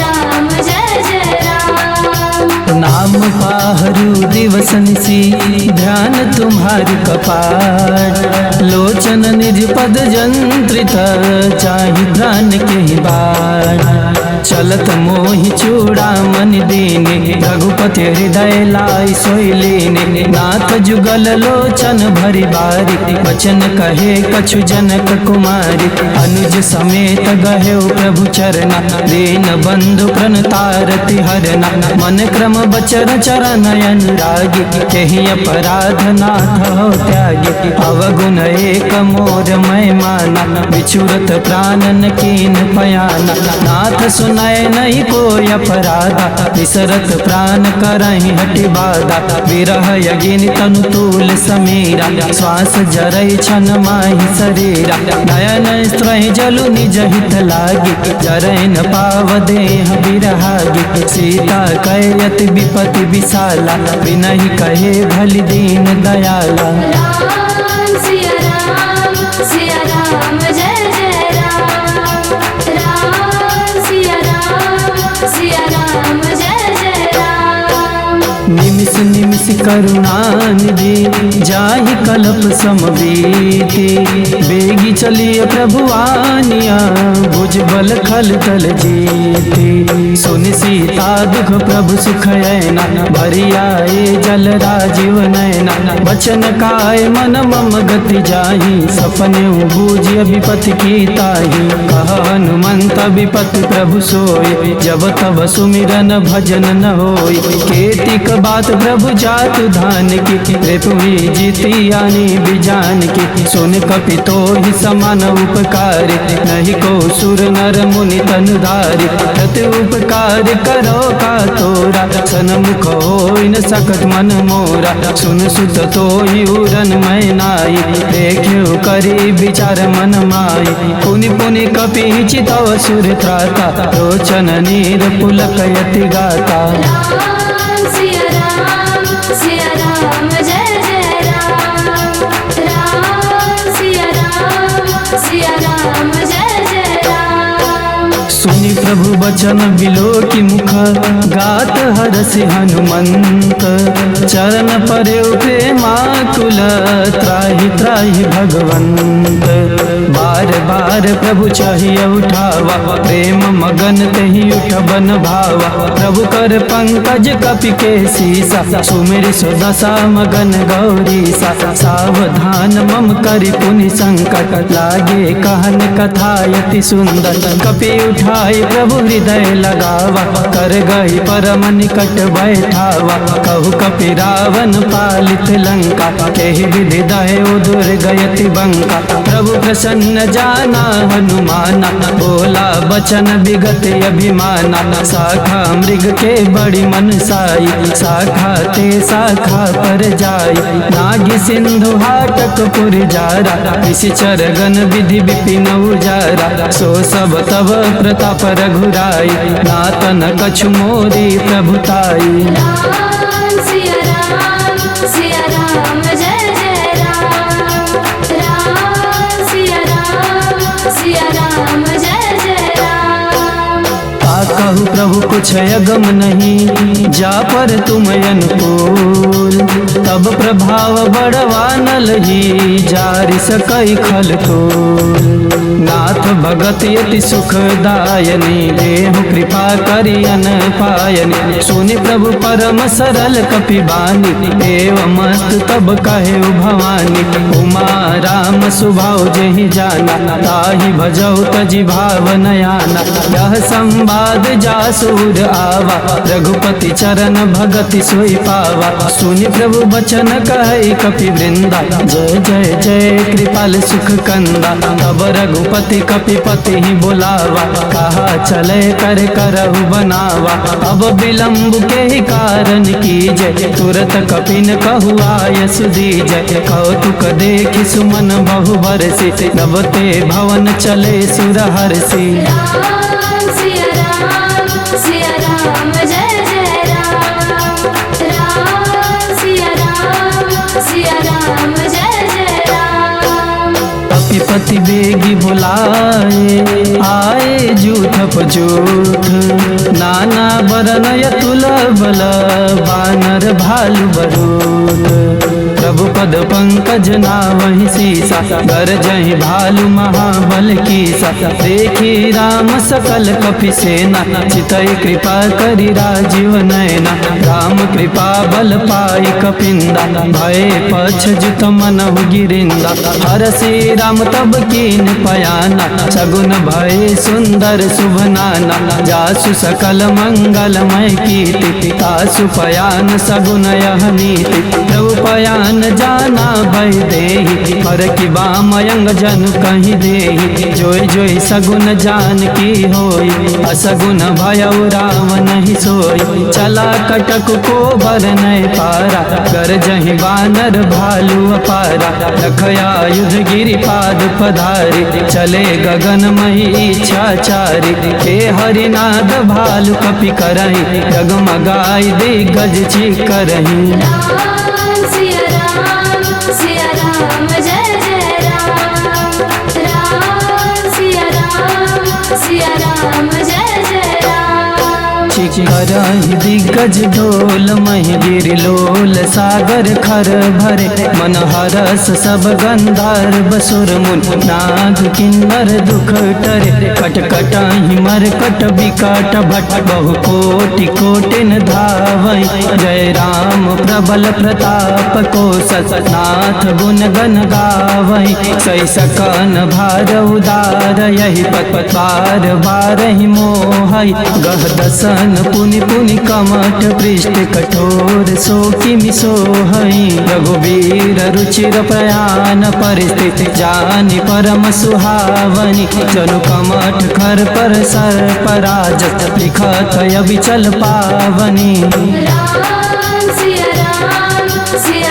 राम जय जय राम। नाम पाहरु दिवस निसी ध्यान तुम्हारी कपाट। लोचन निज पद जंत्रित चाहि प्राण के बाण। चलत मोहि चूड़ामन दीने रघुपति हृदय लाई सोइलीने नाथ जुगल लोचन भरी बारी वचन कहे कछु जनक कुमारी अनुज समेत गहे प्रभु चरना दीन बंधु प्रणतारति हरना मन क्रम बचर चरण अनुरागी केहि अपराध नाथ हो त्यागी अवगुण एक मोर मैं माना विचुरत प्राणन कीन पयाना नाथ सुनाए नहीं कोई अपराधा विसरत प्राण करहि हटि बाधा विरह यगिन तनु तूल समीरा श्वास जरई छन माहि शरीरा नयन स्त्रहि जलु निज हित लागी जरई न पाव देह बिरहागी सीता कयत विपति विशाला विनहि कहे भलि दीन दयाला। राम सिया राम जय जय राम। राम सिया राम जय जय राम। निमिष निमिष करुणानिधि जाहि कल्प समबीति बेगी चलिए प्रभु आनिया भुज बल खल तल जीति सुनि सीता दुख प्रभु सुख ऐना भरी आए जल राजीव नैना बचन काय मन मम गति जाहि सपने बूझिय विपति की ताहि कह हनुमंत विपति प्रभु सोय जब तब सुमिरन भजन न होय केतिक बात प्रभु जातु धान की त्रिपुरी जीती आनी बिजान की सुन कपितो ही समान उपकार नहीं को सुर नर मुनि तनुधारी प्रति उपकार करो का तोरा सनमुख होई न सकत मन मोरा सुन सुत तो ही उरन मैं नाई देखियो करी विचार मन माई पुनि पुनि कपि चितव सुर त्राता रोचन नीर पुलक यति गाता। राम सिया राम जय जय राम। राम सिया राम जय जय राम। सुनि प्रभु बचन बिलो की मुख गात हरसि हनुमंत चरण परे प्रेमाकुल त्राहि त्राहि भगवंत बार बार प्रभु चाहिए उठावा प्रेम मगन तहि उठ बन भावा प्रभु कर पंकज कपि के सीसा सुमेरि सुदशा मगन गौरी सा सावधान मम करि पुनि संकट लागे कहन कथा यति सुंदर कपि उठाई प्रभु हृदय लगावा कर गई परम निकट बैठावा कहु कपि रावण पालित लंका केहि विधि दहे दुर्गयति बंका प्रभु प्रसन्न जाना हनुमाना बोला बचन विगत अभिमाना शाखा मृग के बड़ी मनसाई शाखा ते शाखा पर जाई नागी सिंधु हाटक पुर जारा इसी चरगन विधि विपिन उजारा सो सब तब प्रताप रघुराई नातन कछु मोरी प्रभुताई। राम सिया राम जय जय राम। राम सिया राम जय जय राम। कहु प्रभु कुछ अगम नहीं जा पर तुम अनुकूल तब प्रभाव बड़वानल ही जारि सकई खल तोल नाथ भगत यति सुखदायनी देहु कृपा करियन पायनी सुनि प्रभु परम सरल कपिबानी एवं मस्त तब कहे भवानी उमा राम सुभाव जेहि जाना ताहि भजौ तजि भाव नयाना यह संवाद जासूर आवा रघुपति चरण भगति सोई पावा सुनि प्रभु बचन कहे कपि वृंदा जय जय जय कृपाल सुख कंदा तब रघुपति कपिपति ही बुलावा कहा चले कर करहु बनावा अब विलंब के ही कारण कीजय तुरत कपिन कहु आय सुदीजय कौतुक देखि सुमन बहु बरसी नवते भवन चले सुर हरसी। राम सिया राम जय जय राम। राम सिया राम जय जय राम। कपिपति बेगी बुलाए आए जूथ पजूथ नाना बरन यतुल बल बानर भालु बरूद प्रभु पद पंकज नावहि सीसा, गरजहि भालु महाबल कीसा। देखी राम सकल कपि सेना, चितई कृपा करि राजीव नयना। राम कृपा बल पाई कपिंदा, भय पछजुत मनहु गिरिंदा। हरषि राम तब कीन पयाना, सगुन भय सुंदर शुभ नाना। जासु सकल मंगलमय कीर्ति, तासु पयान सगुन यह नीति। प्रभु पयान जाना भय देहि, पर कि बामयंग जन कहि देहि। जोय जोय सगुन जान की होई, असगुन भयउ रावण ही सोई। चला कटक को बरनय पारा, गरजहि बानर भालु अपारा। रखया युध गिरिपाद पधारी, चले गगन मही इच्छाचारी। हे हरिनाद भालु कपि करहि, डगमगाई दिग्गज करहि। राम सिया राम जय जय राम। राम सिया राम जय जय राम। करहि दिग्गज ढोल महि गिरिलोल, सागर खर भरे मन हरस सब गंधर्व सुर मुन। नाग किन्नर दुख टरे, कट कटाहि मरकट विकट भट। बहु कोटि कोटिन धावै, जय राम प्रबल प्रताप कोसस। नाथ गुण गण गावै, सै सकन भार उदार। यही पत बार बारहि मोहै, गह दसन पुनि पुनि कमठ पृष्ठ। कठोर सो किमि सोहै, रघुवीर रुचिर प्रयाण परिस्थिति। जानि परम सुहावनी, जनु कमठ खर पर सर पराजत। लिखत अबिचल पावनी। राम सिया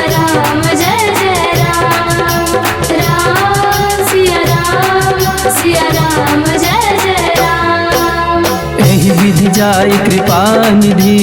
राम जय जय राम। राम सिया राम जय जय राम। एहि विधि जाय कृपा निधि,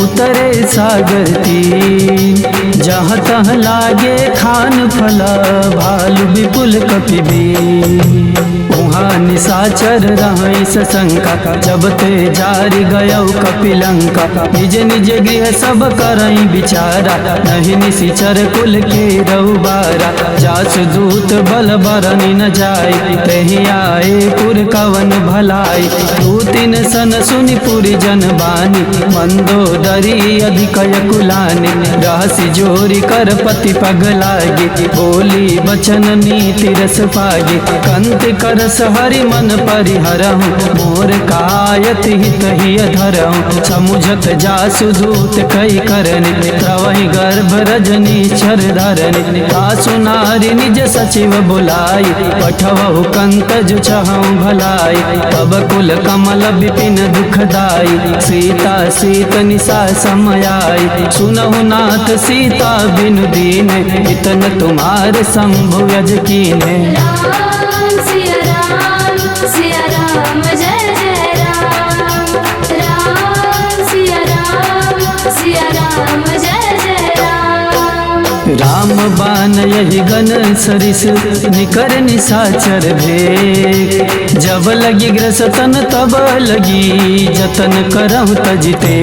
उतरे सागर तीर। जहाँ तहाँ लागे खान फला, भालु विपुल कपि बीर। उहाँ निशाचर रहै सशंका, जब ते जारि गयौ कपिलंका। निज निज गृह सब करई विचारा, नहीं निशिचर कुल के रउबारा। जासु दूत बल बरनि न जाय, तेहि आए पुर कवन भलाई। दू तीन सन सुनि पुरि जन बानी, मंदोदरी अधिक कुलानि। रहसि जोरी कर पति पग लागे, बोली बचन नीति रस पागे। कंत करस हरि मन परिहरहु, मोर कायत हित ही धरहु। समुझत जासु दूत कई करनि, त्रवहि गर्भ रजनी छर धरनि। आसु नारी निज सचिव बुलाई, पठवहु कंत जो छहु भलाई। तब कुल कमल विपिन दुखदाई, सीता सीत निशा समयाई। सुनहु नाथ सीता बिनु दीने, इतन तुम्हार शंभु यज कीने। राम सिया राम जय जय राम। राम सिया राम जय जय राम। राम बान यही गन सरिस, निकर निशाचर भेग। जब लगी ग्रसतन तब लगी, जतन करहु तजते।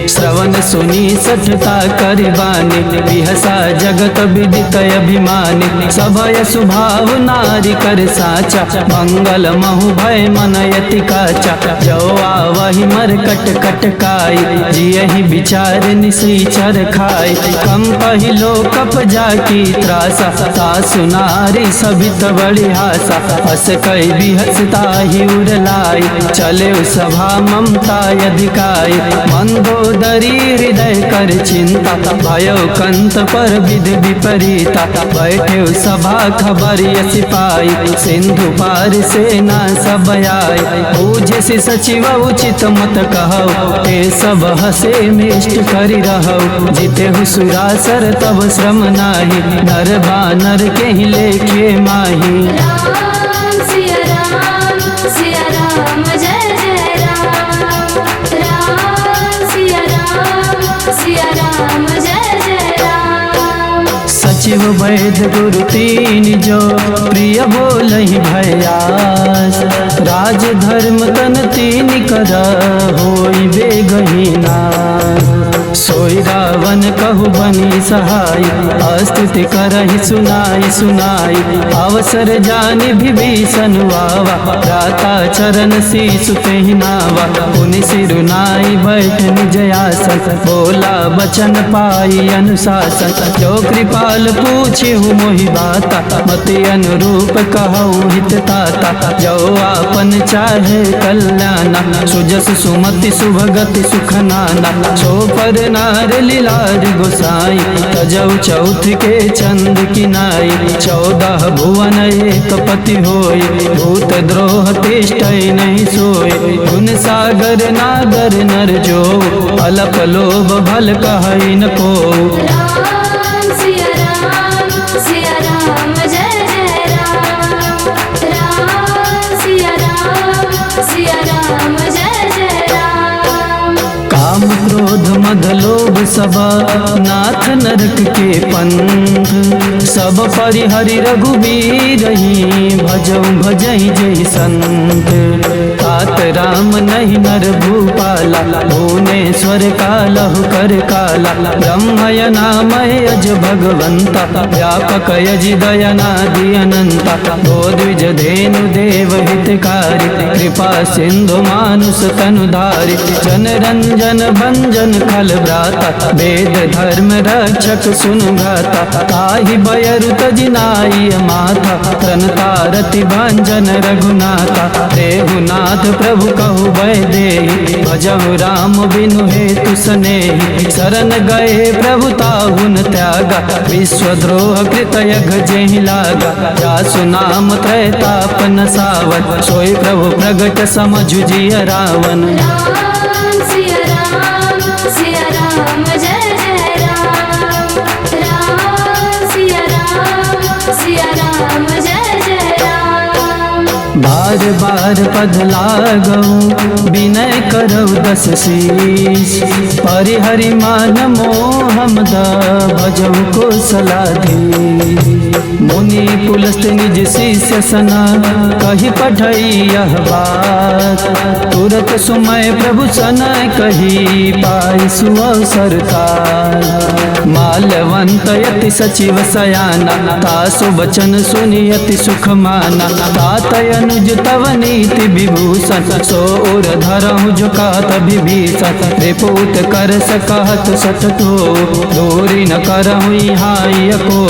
श्रवण सुनी सठता करबानी, बिहसा जगत विदित अभिमानी। सभय सुभाव नारी कर साचा, मंगल महु भय मन यति काचा। जो आवहि मरकट कटकाई, जियहि विचार निशिचर खाई। कम पहिलो कप जाकी त्रासा, सासु नारी सभित बड़ी हासा। हस कई बिहसता ही उड़लाई, चले सभा ममता अधिकाई। मंदोदरी हृदय कर चिंता, भयो कंत पर विधि विपरीता। बैठे सभा खबर यसी पाई, सिंधु पार सेना सब आई। पूज्य से सचिव उचित मत कहौ, ते सब हसे मिष्ट करि रहौ। जिते हुसुरासर तब श्रम नाही, नर बानर के ही लेखे माही। राम सिया राम जय जय राम। राम सिया राम जय जय राम। सचिव वैद्य गुरु तीन जो, प्रिय बोलहि भयास। राज धर्म तन तीन कर, होई बेगहीना। सोई सोई रावण कहु बनी सहाय, स्तुति करहि सुनाई सुनाई, अवसर जानि विभीषण आवा, भ्राता चरण शीसु तेहि नावा, पुनि सिरु नाई बैठ निज आसन, बोला बचन पाई अनुशासन, जो कृपाल पूछिहु मोहि बाता, मति अनुरूप कहु हित ताता, जो आपन चाहे कल्याणा, सुजस सुमति सुभगति सुख नाना, सो पर नार लीलार गोसाई, तजौ चौथ के चंद किनाई, 14 भुवन एक पति होय, भूत द्रोह तिष्ठै नहीं सोय, गुण सागर नागर नर जो, अलप लोभ भल कहै न को। राम सिया राम जय जय राम, राम सिया राम जय जय राम। काम क्रोध मद लोभ सब नाथ नरक के पंथ, सब परिहरि रघुबीर भजऊ भजई जय संत, तात राम नहीं नर भूपाला, भुवनेश्वर कालहु कर काला, ब्रह्मय नामय अज भगवंता, व्यापक यजि दयनादि अनंता, द्विज धेनु देव हितकारी, कृपा सिंधु मानुष तनुधारी, जन रंजन भंजन खल भ्राता, वेद धर्म रक्षक सुन गाता, ताहि बयरु तजिनाई माथा, त्रनतारति भंजन रघुनाथा, देहुनाथ प्रभु कहु भय देहि, भजहु राम बिनु हेतु सनेहि, शरण गए प्रभु ताहु न त्यागा, विश्वद्रोह कृत यघ जेहि लागा, जासु नाम त्रैताप न सावत, सोई प्रभु प्रगट समझु जिय रावण। राम सिया राम जय जय राम, राम सिया राम जय जय राम। बार बार पद लागऊ विनय करऊ 10 शीश, परिहरि मान मोह मद भजऊ कौशलाधीश, मुनि पुलस्त निज शिष्य सना, कहि पठई यह बात, तुरत सुमय प्रभु सना कही, पाई सुअवसर काल, माल्यवंत यति सचिव सयाना, तासु बचन सुनियति सुख माना, तात अनुज तव नीति विभूषण, सो उर धरहु जो कहत विभीषण, रिपुत कर सकहत सततो, दूरी न करहु हाय को,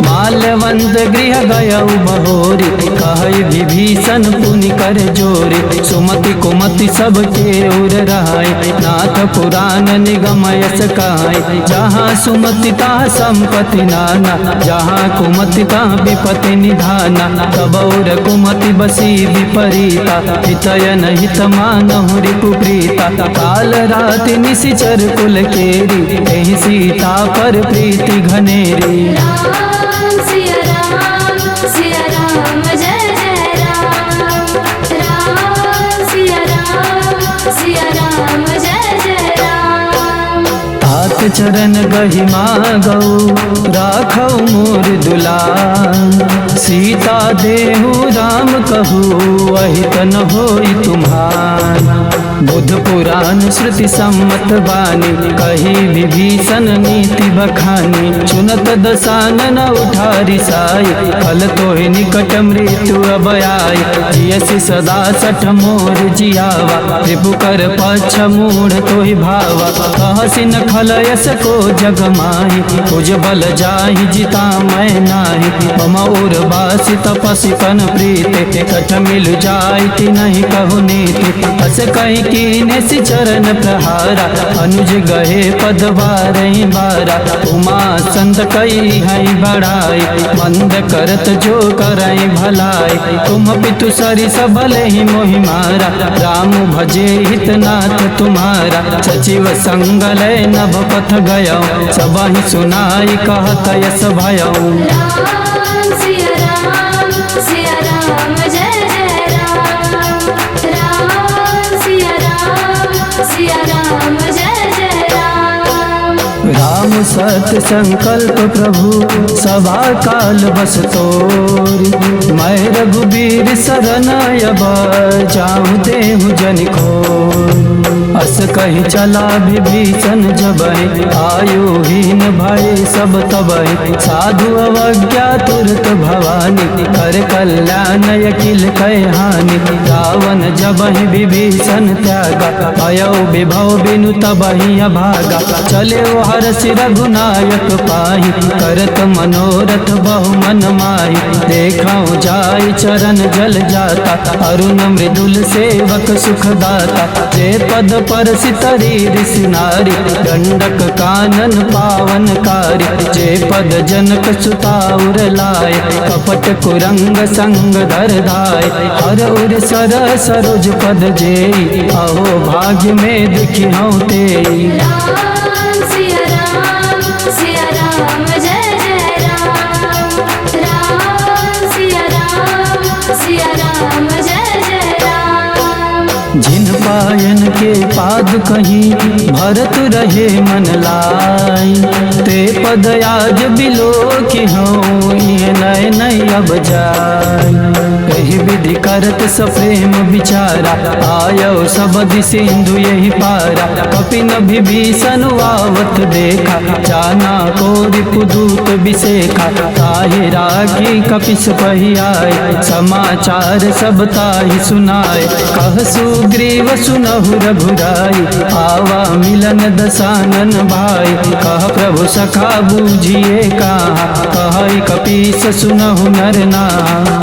माल्यवंत गृह गयऊ बहोरी, कहै विभीषण पुनि कर जोरी, सुमति कुमति सबके उर रहाय, नाथ पुराण निगम यस कहै, जहाँ सुमति तहाँ संपत्ति नाना, जहाँ कुमति तहाँ विपत्ति निधाना, तबौर कुमति बसी विपरीता, हितयन हित मानहु रिपुप्रीता, काल राति निशिचर कुल केरी, एहि सीता पर प्रीति घनेरी। राम सिया राम जय जय राम, राम सिया राम जय जय राम। तात चरण गहि मागऊ राखौ मोर दुलार, सीता देहु राम कहू अहित न होई तुम्हार, बुध पुराण श्रुति सम्मत बानी, कही विभीषण नीति बखानी, चुनत दसानन उठारी साई, फल तोहि निकट मृत्यु अब आई, जियसि सदा सठ मोर जियावा, रिपुकर पक्ष मूढ़ तोहि भावा, कहसि न खलयस को जग माही, तुझ बल जाहि जिता मैं नाही, मम उर बासी तपसि तन प्रीते, कठ मिल जाइति नहीं कहु नीति, हस कहि कीने सि चरण प्रहारा, अनुज गहे पद बारहि बारा, उमा संत कई हई बड़ाई, मंद करत जो करई भलाई, तुम पितु सरि सबले ही मोहि मारा, राम भजे हितनाथ तुम्हारा, सचिव संग लय नभ पथ गयो, सबहि सुनाई कहत यस भयो। राम सिया राम जय जय राम, राम सिया राम जय जय राम। राम सत्य संकल्प प्रभु सभा काल बस तोरी, मैं रघुबीर शरण अब जाऊँ देहु जन को। अस कही चला विभीषण जबहि आयुहीन भय सब तबहि साधु अवज्ञा तुरत भवानी कर कल्याण अखिल कह हानि रावण जबहि विभीषण त्यागा भयो विभव बिनु तबहि अभागा चले हरषि रघुनायक पाहि करत मनोरथ बहु मन माहि देखौ जाय चरण जल जाता अरुण मृदुल सेवक सुखदाता जे पद पर सितरी ऋषि नारी दंडक कानन पावन कारी जे पद जनक सुता उर लाए कपट कुरंग संग धर धाय हर उर सर सरोज पद जेई अहो भाग्य में दिखी हूँ तेई राम सिया राम जय जय राम राम सिया राम जय जय राम जिन पायन के पाद कहीं भरत रहे मन लाई ते पद आज बिलो की हूँ ये नय नय अब जाय कही विधि करत सप्रेम विचारा आयो सब सिंधु यही पारा कपिन विभीषण आवत देखा जाना को रिपुदूत विशेखा ताहि राखी कपिस पही आए समाचार सब ताहि सुनाए कह सुग्रीव सुनहु रघुराई आवा मिलन दसानन भाई कह प्रभु सखा बूझिए कहा कह कपीस सुनहु नर ना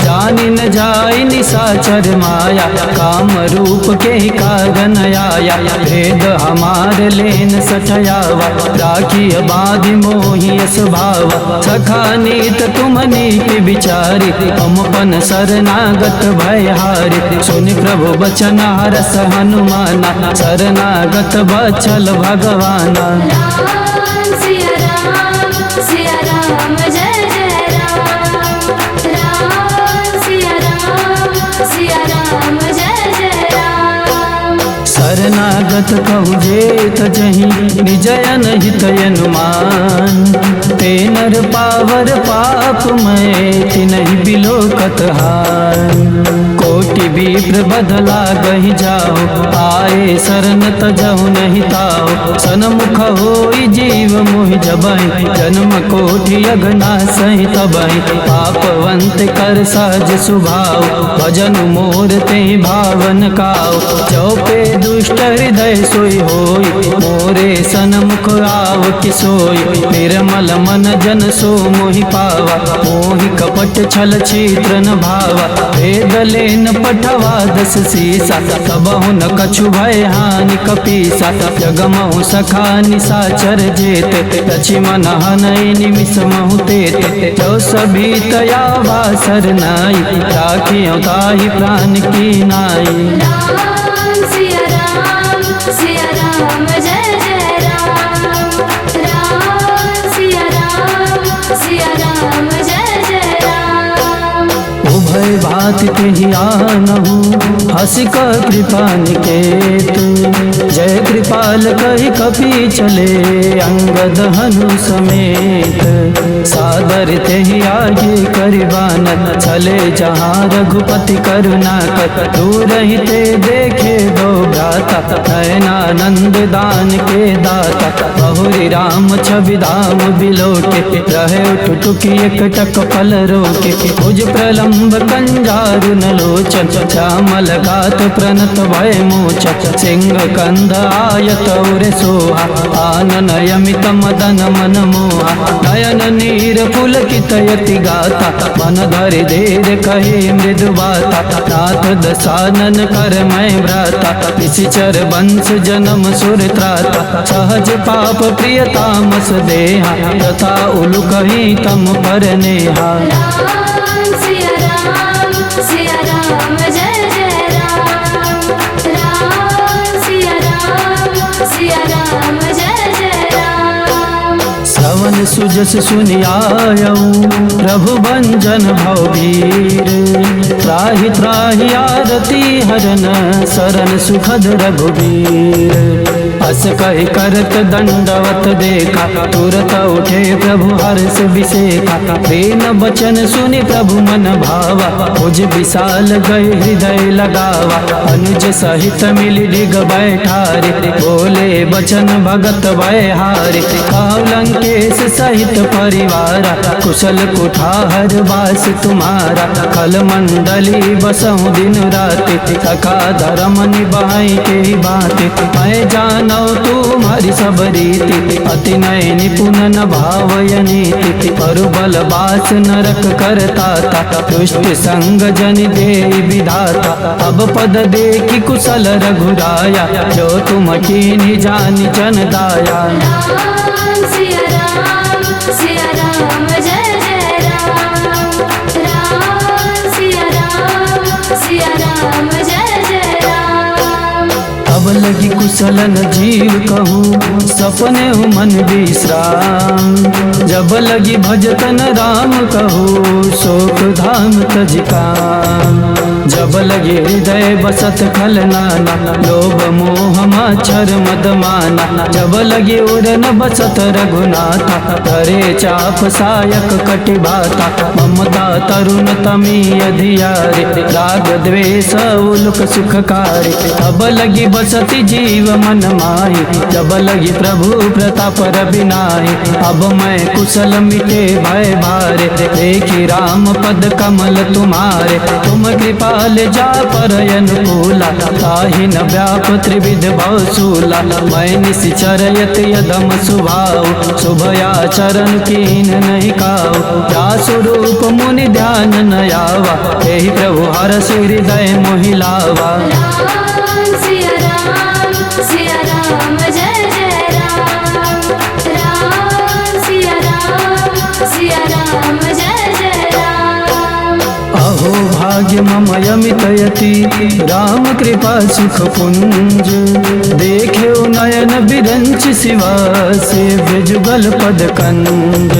जानि न जाय निशाचर माया काम रूप के कारण आया भेद हमार लेन सठयावा राखी बाधि मोहि स्वभाव सखा नीत तुम नीति विचारी हम पन शरणागत भयहारी सुनि प्रभु बचन हरस हनुमाना शरणागत बचल भगवाना राम सिया राम जय जय राम राम सिया राम जय जय राम शरणागत कहु जेत जहि निजयन हित अनुमान ते नर पावर पाप मैं तिनहि बिलो कतहार कोटि विप्र बदला गहि जाओ आए शरण तजहु नहीं ताओ सनमुख होई जीव मोहि जबहि जन्म कोटि अगना सहि तबहि पापवंत कर सहज स्वभाव भजन मोर ते भावन काओ चौपे दुष्ट हृदय सोई होई मोरे सनमुख आव किसोई निर्मल मन जन सो मोहि पावा मोहि कपट छल छित्र न भावा वेद लेन पठवा दस सीसा सबहु न कछु भय हानि कपीसा जगमहु सखा निशाचर जेत रचि मन हनई निमिष महु तेत जो सभी तया वासर नाई राखियो ताहि प्राण की नाई राम सिया राम जय जय राम राम सिया राम जय जय राम उभय भाति तेहि आनहु हसि क कृपा निकेत जय कृपाल कहि कपि चले अंगद हनु समेत सादर तेहि आगे करिबानत चले जहाँ रघुपति करुणा कर दूर ही ते देखे दो भ्राता नयनानंद दान के दाता बहुरी राम छवि धाम बिलोके रहे टुटुकी एक टक पल रोके भुज प्रलंब कंजारु न लोचन श्यामल गात प्रणत भय मोचन सिंह कंद आयत उर सोहा आनन यमित मदन मन मोहा नयन नीर पुलकित यति गाता मन धरि धीर कहे मृदु बाता नाथ दसानन कर मैं भ्राता निशिचर वंश जन्म सुर त्राता सहज पाप प्रिय तामस देहा तथा उलु कही तम पर नेहा राम सिया राम जय जय राम राम सिया राम जय जय राम श्रवण सुजस सुनियायऊ प्रभु भंजन भववीर त्राहि त्राहि आरती हरन शरण सुखद रघुवीर हस कहि करत दंडवत देखा, तुरत उठे प्रभु हर्ष विसेखा। प्रेम बचन सुनि प्रभु मन भावा, भुज विशाल गए हृदय लगावा। अनुज सहित मिली डिग बैठारे, बोले बचन भगत भय हारे। लंकेश सहित परिवारा, कुशल कुठार वास तुम्हारा। कल मंडली बसहु दिन राति, सखा धर्म निभाई के बाते। मैं जानो तुम्हारी सब रीति, अति नय निपुण न भावय नीति। पर बल बास नरक करता था, दुष्ट संग जन दे विधाता। अब पद देखी कुशल रघुराया, जो तुम कीन्ही जानि जन दाया। राम सिया राम जय जय राम। राम सिया राम जय जय राम। अब लगी कुशलन जीव कहूँ, सपने हो मन विश्राम। जब लगी भजतन राम कहूँ, शोक धाम तज काम। जब लगे हृदय बसत खल नाना, लोभ मोह मच्छर मद माना। जब लगे उड़न बसत रघुनाथा, धरे चाप सायक कटि भाता। ममता तरुण तमी अधियारे, राग द्वेष उलुक सुखकारी। अब लगी बसती जीव मन माही, जब लगी प्रभु प्रताप रविनाही। अब मैं कुशल मिटे भय भारे, देखी राम पद कमल तुम्हारे। तुम कृपाल जा पर अनुकूला, ताहि न व्याप त्रिविध भवसूला। मैं निश्चर यति यदम सुभाव, शुभया चरण कीन नहीं काव। या स्वरूप मुनि ध्यान न आवा, एहि प्रभु हरष हृदय मोहिलावा। राम सिया राम जय जय राम। राम सिया राम जय जय राम। अहो भाग्य मम यमित यति, राम कृपा सुख पुंज। देखे नयन बिरंच शिवा, सेव्य जुगल पद कंज।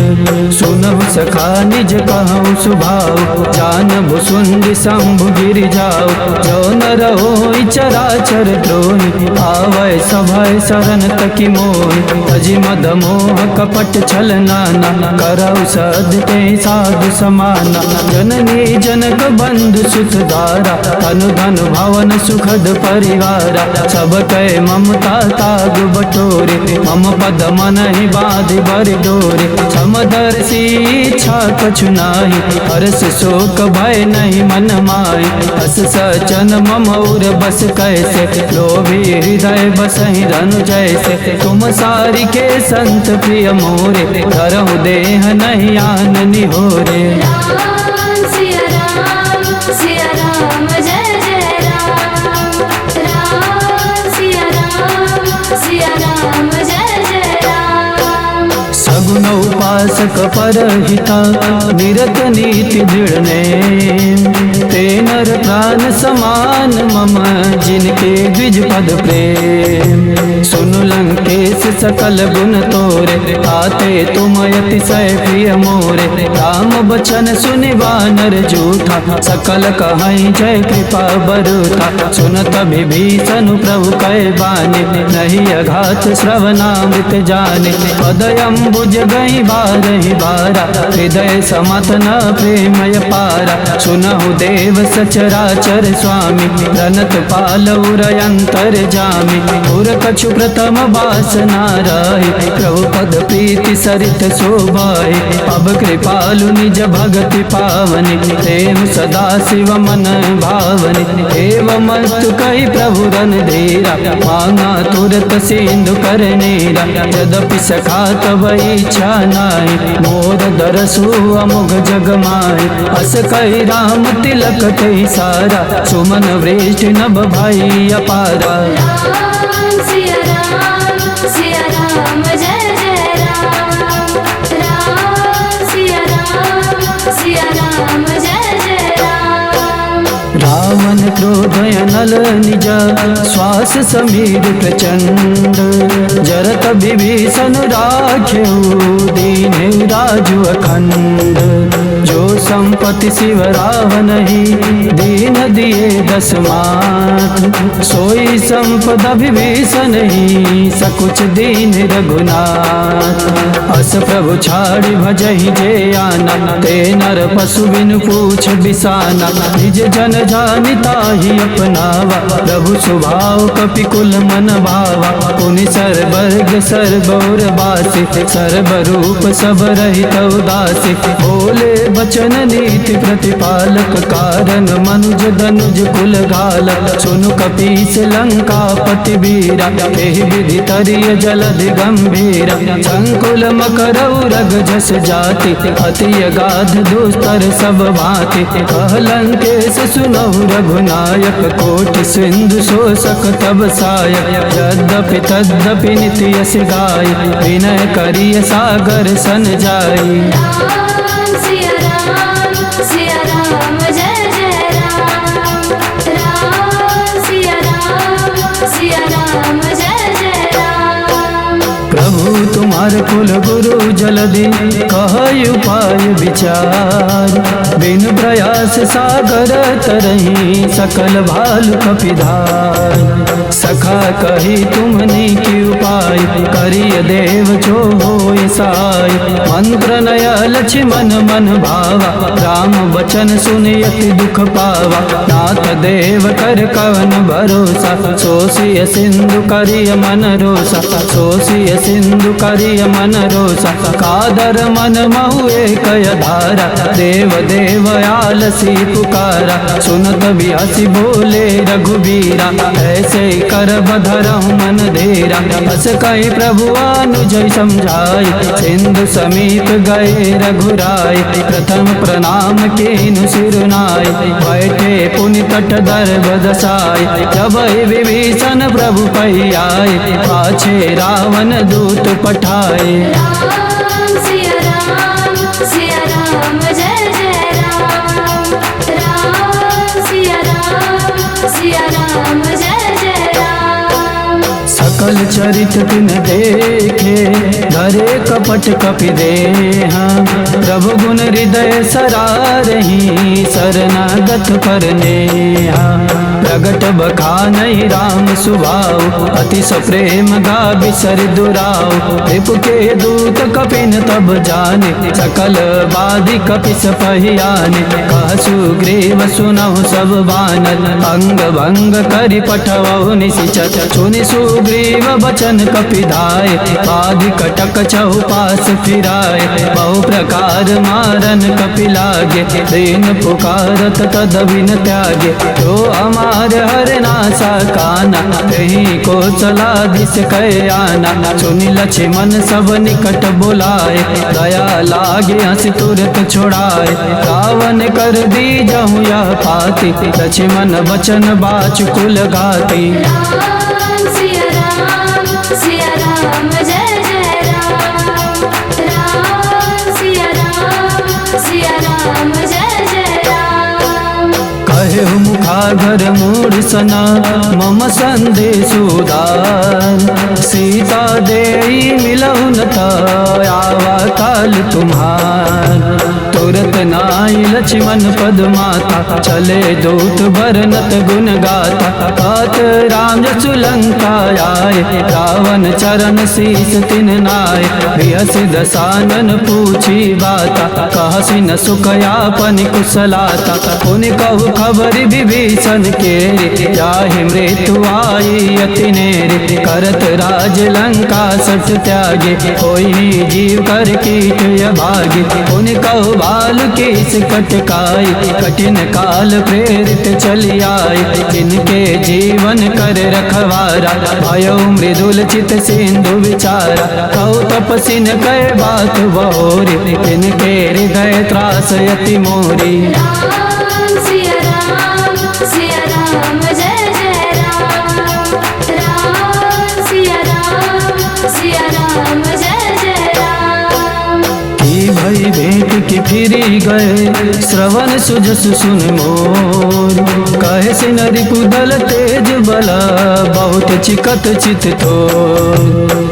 सुनहु सखा निज कहूँ सुभाव, जानबु सुंदि शंभु गिरि जाओ। जो न रहो चराचर द्रोहि, आवै सभय शरण तकि मोहि। तजि मद मोह कपट छल नाना, करौ सदते साधु समाना। जननी जनक बंधु सुत धारा, तनु धन भवन सुखद परिवारा। सब कै ममता ताग बटोरे, मम पद मनहि बाधि बर डोरे। समदर्शी इच्छा कछु नाहि, हर्ष शोक भय नहीं मन माहि। हस सचन मम उर बस कैसे, लोभी हृदय बसहि रनु जैसे। तुम सारि के संत प्रिय मोरे, धरहु देह नहीं आन निहोरे। राम सिया राम जय जय राम। राम सिया राम जय जय राम। सगुन उपासक परहिता, निरत नीति दृढ़ने। ते नर प्राण समान मम, जिनके द्विज पद प्रेम। सुनु लंकेश सकल गुण तोरे, आते तुम अतिशय प्रिय मोरे। राम बचन सुनि वानर जूठा, सकल कहै जय कृपा बरुता। सुनत विभीषण प्रभु कै बाने, नहीं अघात श्रवणामृत जाने। पदयम्बुज गई बारहि बारा, हृदय समत न प्रेमय पारा। सुनहु देव सचराचर स्वामी, रनत पालौ रयंतर जामी। पुर कछु प्रथम वासना रही, प्रभु पद प्रीति सरित शोभाए। अब कृपालु निज भगति पावनि, प्रेम सदा शिव मन भावनि। एवं मस्तु कहि प्रभु रन धीरा, मांगा तुरत सिंधु कर नीरा। यद्यपि सखा तब इच्छा नाहि, मोर दरसु अमुघ जग माहि। अस कहि राम तिलक कहि सारा, सुमन वृष्टि नभ भई अपारा। राम सिया राम जय जय राम। राम सिया राम जय जय राम। रावण क्रोध अनल निज, श्वास समीर प्रचंड। जरत विभीषण राख्यऊ, दीन राजु अखंड। जो संपत्ति शिव रावण ही दीन दिए 10 मात। सोई संपदा विभीषण ही सकुच दीन रघुनाथ। अस प्रभु छाड़ी भजहि जे आना ते नर पशु बिनु पूछ बिसाना। निज जन जानिता ही अपनावा प्रभु स्वभाव कपिकुल मन भावा। पुनि सर्वर्ग सर्वौर बासी सर्वरूप सब रहित उदासी। बोले बचन नीति प्रतिपालक कारण मनुज धनुज कुल घालक। सुनु कपीस लंका पति वीरा एहि विधि तरिय जलधि गंभीरा। संकुल मकरौ रग जस जाति अति अगाध दुस्तर सब भांति। कहलंकेश सुनहु रघुनायक कोटि सिंधु शोषक तब सायक। यद्यपि तद्यपि नित्य यश गाय विनय करिय सागर सन जाई। राम सिया राम जय जय राम। राम सिया राम जय जय राम। प्रभु तुम्हार कुल गुरु जलधि कह उपाय विचार। बिन प्रयास सागर तरही सकल भालु कपिधार। सखा कही तुमने की उपाय करिय देव जो होय साय। मंत्र नय लक्ष्मण मन भावा राम वचन सुनियति दुख पावा। नाथ देव कर कवन भरोसा सोसिय सिंधु करिय मन रोसा। सोसिय सिंधु करिय मन रोसा। कादर मन महुए कय धारा देव देव आलसी पुकारा। सुनत बिहसी बोले रघुबीरा ऐसे कर बधरहु मन धीरा। हस कहि प्रभु अनुज समझाई सिंधु समीप गए रघुराय। प्रथम प्रणाम कीनु सिरुनाय बैठे पुनि तट दर्भ दसाय। जब विभीषण प्रभु पै आए पाछे रावण दूत पठाए। राम सिया राम जय जय राम। राम सिया राम जय जय राम। सकल चरित तिन देखे धरे कपट कपि देहा। प्रभु गुण हृदय सरारही शरणागत पर नेहा। प्रगट बखानहि राम सुभाव अति सप्रेम गा बिसर दुराव। रिपु के दूत कपिन तब जाने सकल बाधि कपिस पहियाने। कह सुग्रीव सुनहु सब बानर अंग भंग करि पठवहु निशिचर। सुनि सुग्रीव बचन कपिधाय बाधि कटक चहुपास फिराय। बहु प्रकार मारन कपि लागे दीन पुकारत तद बिन त्यागे। जो हमार हर नासा काना कहीं को चलाधिस कह आना। सुनि लक्ष्मण सब निकट बुलाए दया लागे हंस तुरत छुड़ाए। रावण कर दी जहु यह पाती लक्ष्मण बचन बाच कुल गाती। राम सिया राम जय जय राम। राम सिया राम जय जय राम। कहे मुखागर मूढ़ सना मम संदेश उदार। सीता देई मिलहु न आवा काल तुम्हार। तुरत नाई लक्ष्मण पद माता चले दूत बरनत गुण गाता। तात राम जसु लंका आए रावण चरण शीस तिन नाय। बिहस दसानन पूछी बाता कहसी न सुखयापन कुशलाता। पुनि कहु खबर विभीषण के जाहि मृत्यु आई अति नेरे। करत राज लंका सठ त्यागे कोई जीव कर कीट भागे। पुनि कहु बाल केस कटकाई कठिन काल प्रेरित चली आए। इनके जीवन कर रखवारा भयो मृदुल चित सिंधु विचारा। कहु तपसिन कह बात बहोरी इनके हृदय त्रास यति मोरी। राम सिया राम जय जय राम। राम सिया राम जय जय राम। की भई भेंट की फिरी गए श्रवण सुजस सुन मोर। कहे से नरि पुदल तेज बला बहुत चिकत चित थोर।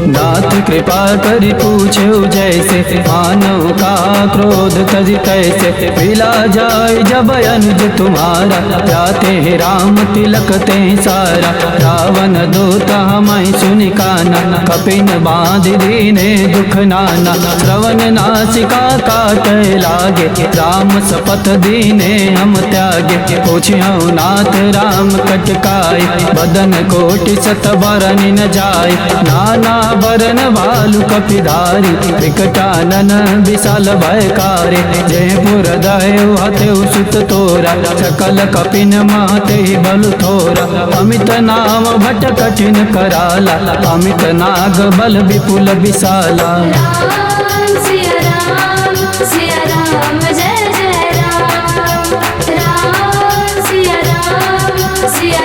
नाथ कृपा करी पूछे जैसे, मानव का क्रोध तज कैसे, पिला जाए जब अनुज तुम्हारा, जाते हैं राम तिलकते सारा, रावण दूत हमें सुनि काना, कपिन बांध दीने दुख नाना, श्रवण नासिका काट लागे, राम शपथ दीने हम त्यागे, पूछ्यौ नाथ राम कटकाय, बदन कोटि सत बरन न जाय, नाना बरन भालु कपिधारी, विकटानन विशाल भयकारी, जयपुर दयु हतेउ सुत तोरा, सकल कपिन महते बल थोरा, अमित नाम भट कठिन कराला, अमित नाग बल विपुल विशाला। राम सिया राम जय जय राम, राम सिया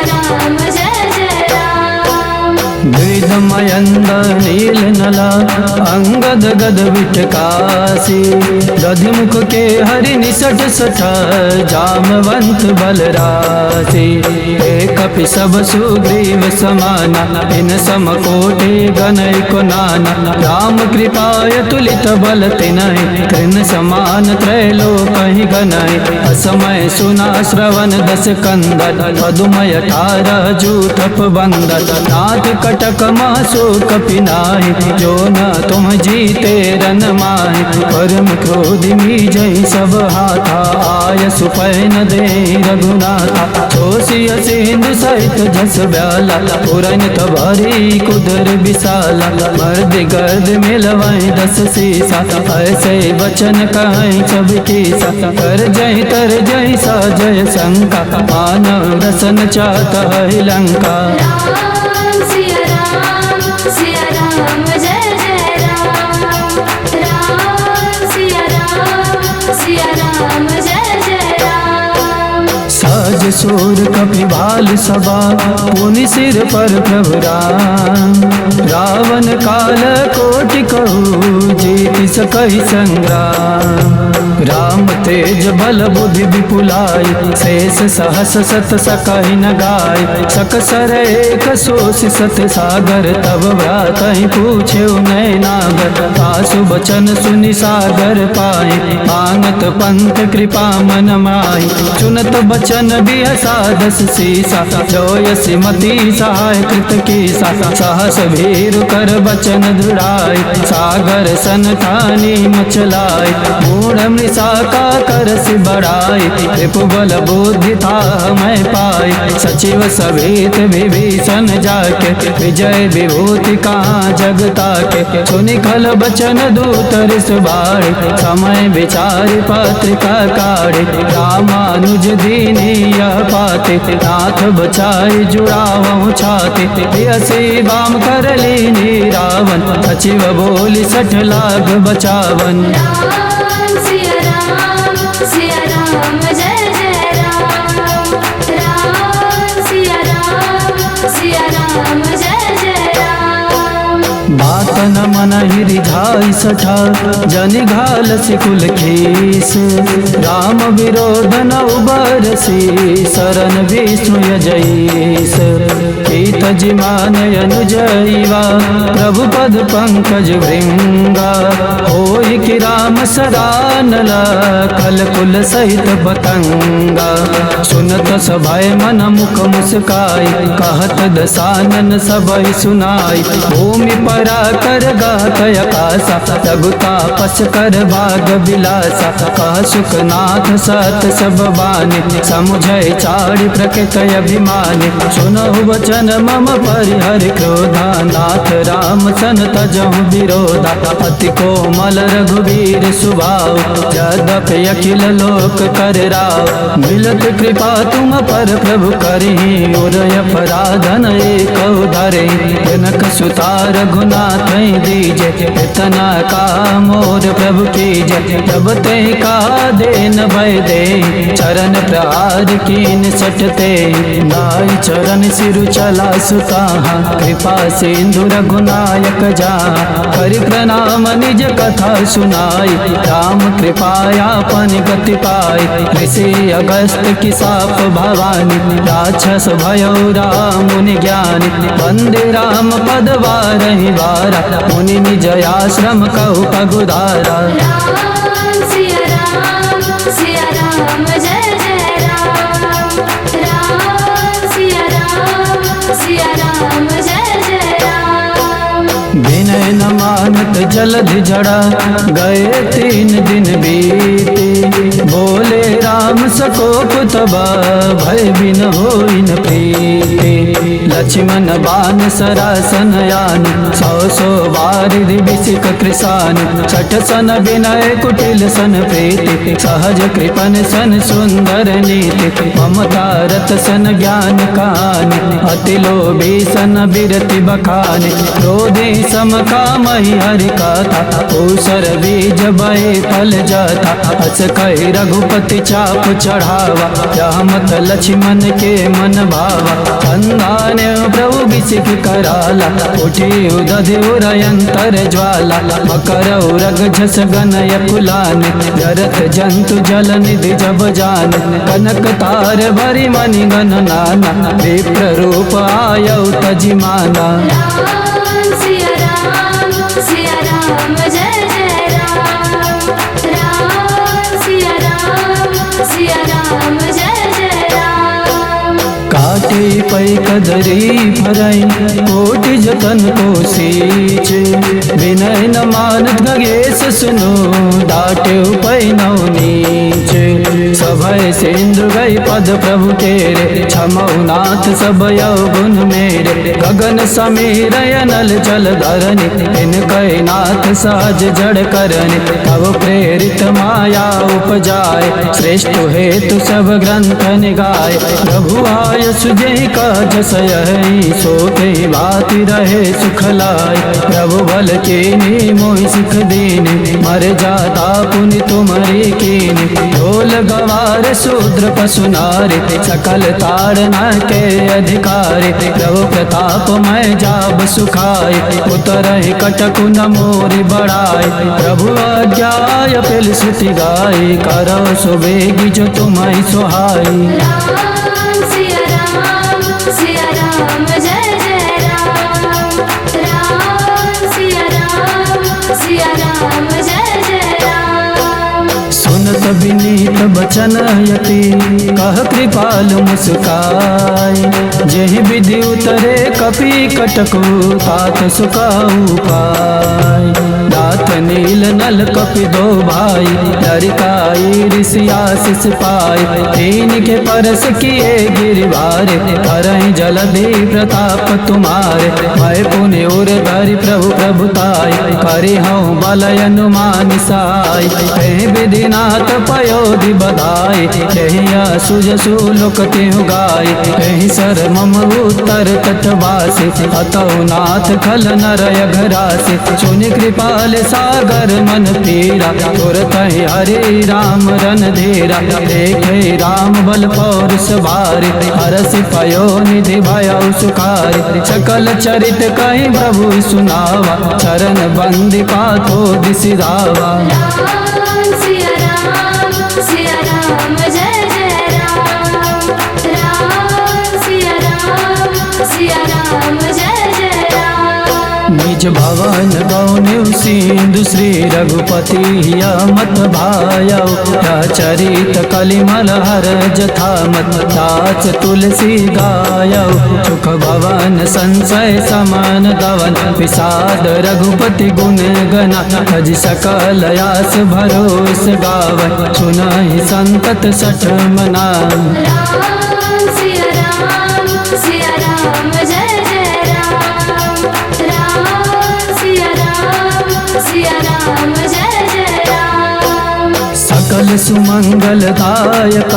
राम जय जय राम। द्विध मयंद नील नला, अंगद गद विटकासी, दधिमुख के हरि निसट सठ, जामवंत बलरासी, एक कपि सब सुग्रीव समाना, इन सम कोटि गणय को नाना, राम कृपाय तुलित बल तिनहि, कृन समान त्रैलोक ही गणय, असमय सुना श्रवण दस कंदन, पदुमय 18 जूथप बंदन, नाथ कटक मासो कपिनाहि, जो न तुम जीते रन माहि, परम क्रोध मी जय सब हाथा, आय सुपैन दे रघुनाथा, सोसिय सिंधु सहित जस ब्याला, पुरन तबारी कुदर विशाला, मर्द गर्द मिलवाई 10 सीसा, ऐसे वचन कहें सब कीसा, कर जय तर जय सा जय शंका, मानव रसन चाहता है लंका। राम सिया राम जय जय राम, राम सिया राम जय जय राम। साज सूर कपि भाल सभा, पुनि सिर पर प्रभु राम, रावण काल कोटि कहू, जीति सकहि संग्राम, राम तेज बल बुद्धि विपुलाई, शेष सहस सत सकहि न गाय, सकसर एक सोषि सत सागर, तब व्रातहि पूछे नय नागर, आसु बचन सुनि सागर पाए, मांगत पंथ कृपा मन माही, चुनत बचन बिहसा 10 सीसा, जोयसि मति सहाय कृत कीसा, सहस भीरु कर बचन दृढ़ाई, सागर सन ठानी मचलाई, मूढ़ मृषा का करसि बढ़ाई, रिपु बल बुद्धि था मैं पाई, सचिव सभीत विभीषण जाके, विजय विभूति कहाँ जगता के, सुनि खल बचन दूत रिस बाढ़, समय विचारि पत्रिका काढ़े, रामानुज दीनी यह पाते, नाथ बचाई जुड़ावहु छाते, बियसी बाम कर लीनी रावण, सचिव बोली 60 लाख बचावन। राम सिया राम जय जय राम, राम सिया राम जय जय राम। बात न मन रिझाई सठा, जनि घाल सिकुल खीस, राम विरोध न उबरसी, शरण विष्णु यजईस, कीत जिमान अनुजईवा, प्रभु पद पंकज भृंगा, होई कि राम सरानला, कल कुल सहित पतंगा, सुनत सभय मन मुख मुस्काई, कहत दसानन सबई सुनाई, भूमि परा कर गात आकाशा, रघुता पस कर भाग विलासा, कह सुखनाथ सत सब बानी, समुझय चारि प्रकृत अभिमानी, सुनहु वचन मम परिहर क्रोधा, नाथ राम सन तजहु विरोधा, अति कोमल रघुवीर सुभाव, यद्यपि अखिल लोक कर राव, मिलत कृपा तुम पर प्रभु करहि, उरय अपराधन एक धरे, जनक सुता रघुनाथ दीजे, इतना का मोर प्रभु कीजे, जब ते का देन भय दे, चरण प्रहार कीन सटते, नाई चरण सिरु चला सुताहा, कृपा सिंधु रघुनायक जा, करि प्रणाम निज कथा सुन सुनाई, राम कृपायापन गति पाई। ऋषि अगस्त की साप भवानी, राक्षस भयो राम मुनि ज्ञानी। वंदे राम पद बारहि बारा, मुनि निज आश्रम कहु पगुधारा। राम सिया राम जय जय राम। राम सिया राम जय जय राम। विनय न मानत जलधि जड़ा, गए 3 दिन बीते। बोले राम सकोप तबा, भय बिन होइन प्रीति। लक्ष्मण बान सरासन यान, 100 वारिधि विसिक कृसान। छठ सन विनय कुटिल सन प्रीति, सहज कृपन सन सुंदर नीति। ममता रत सन ज्ञान कान, अति लोभी सन बिरति बखान। क्रोधे सम कामहि हरि कथा, ऊसर बीज बहे फल जाता। अस कहि रघुपति चाप चढ़ावा, रहमत लक्ष्मण के मन भावा। संधान प्रभु बिसिक कराला, उठी उदधि उरयंतर ज्वाला। मकर उरग झस गनय कुलान, जरत जंतु जल निधि जब जान। कनक तार भरि मणि गण नाना, विप्र रूप आयौ तजिमाना। राम सिया राम जय जय राम। राम सिया राम जय जय राम। काटे पै कदरी भरई, कोटि जतन को सींच। विनय न मानत खगेश सुनो, डाटे पै नौ नीच। सभय सिंधु गई पद प्रभु तेरे, क्षमौ नाथ सब यौगुन मेरे। गगन समीर अनल जल धरनि, इनकै नाथ सहज जड़ करनि। तब प्रेरित माया उपजाय, श्रेष्ठ हेतु सब ग्रंथ निगाय। प्रभु आय सुजहि काज सयहि, सोते भांति रहे सुख लाय। प्रभु बल कीनी मोहि सिख दीनि, मर जाता पुनि तुम्हारी कीनि। ढोल गवार शूद्र पशु नारी, सकल ताड़ना के अधिकारी। प्रभु प्रताप मैं जाब सुखाय, उतरहि कटकु न मोरि बढ़ाई। प्रभु आज्ञाय पिल श्रुति गाय, करौ सुबेगी जो तुम्हारी सुहाई। राम सिया राम जय जय राम। राम सिया राम जय जय राम। सुनत विनीत बचन यति, कह कृपाल मुस्काई। जेहि विधि उतरे कपि कटकु, तात सुखाऊ पाय। दात नील नल कपि दो भाई, लरिकाई ऋषि आशीष पाई। तीन के परस किए गिरिवारे, करहि जलधि प्रताप तुम्हारे। मैं पुनि उर धरि प्रभु प्रभुताय, करिहउँ बल अनुमान साय। एहि विधिनाथ पयोधि बधाई, एहि असुज सुलोक तिहु गाय। एहि सर मम उत्तर तटवासी, अतौ नाथ खल नरय घरासी। सुनि कृपाल सागर मन पीरा, तुरतहि हरि राम रन धीरा। देखे राम बल पौरुष भारी, हरषि पयो निधि भयउ सुखारी। सकल चरित कहि प्रभु सुनावा, चरण बंदी पाथो दिसि धावा। राम सिया राम जय जय राम। राम सिया राम जय जय राम। निज भवन गौन्यु सिंधु, श्री रघुपति हिया मत भायौ। चरित कलिमल हर जथा मत, दास तुलसी गायौ। सुख भवन संशय समान दवन, विषाद रघुपति गुण गना। भज सकल आस भरोस गावै, सुनहि संतत सठ मना। राम सिया राम जय जय राम। राम सिया राम जय जय राम। सकल सुमंगलदायक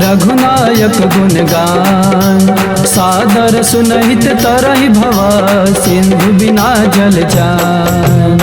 रघुनायक गुणगान, सादर सुनहित तरहि भवा, सिंधु बिना जल जान।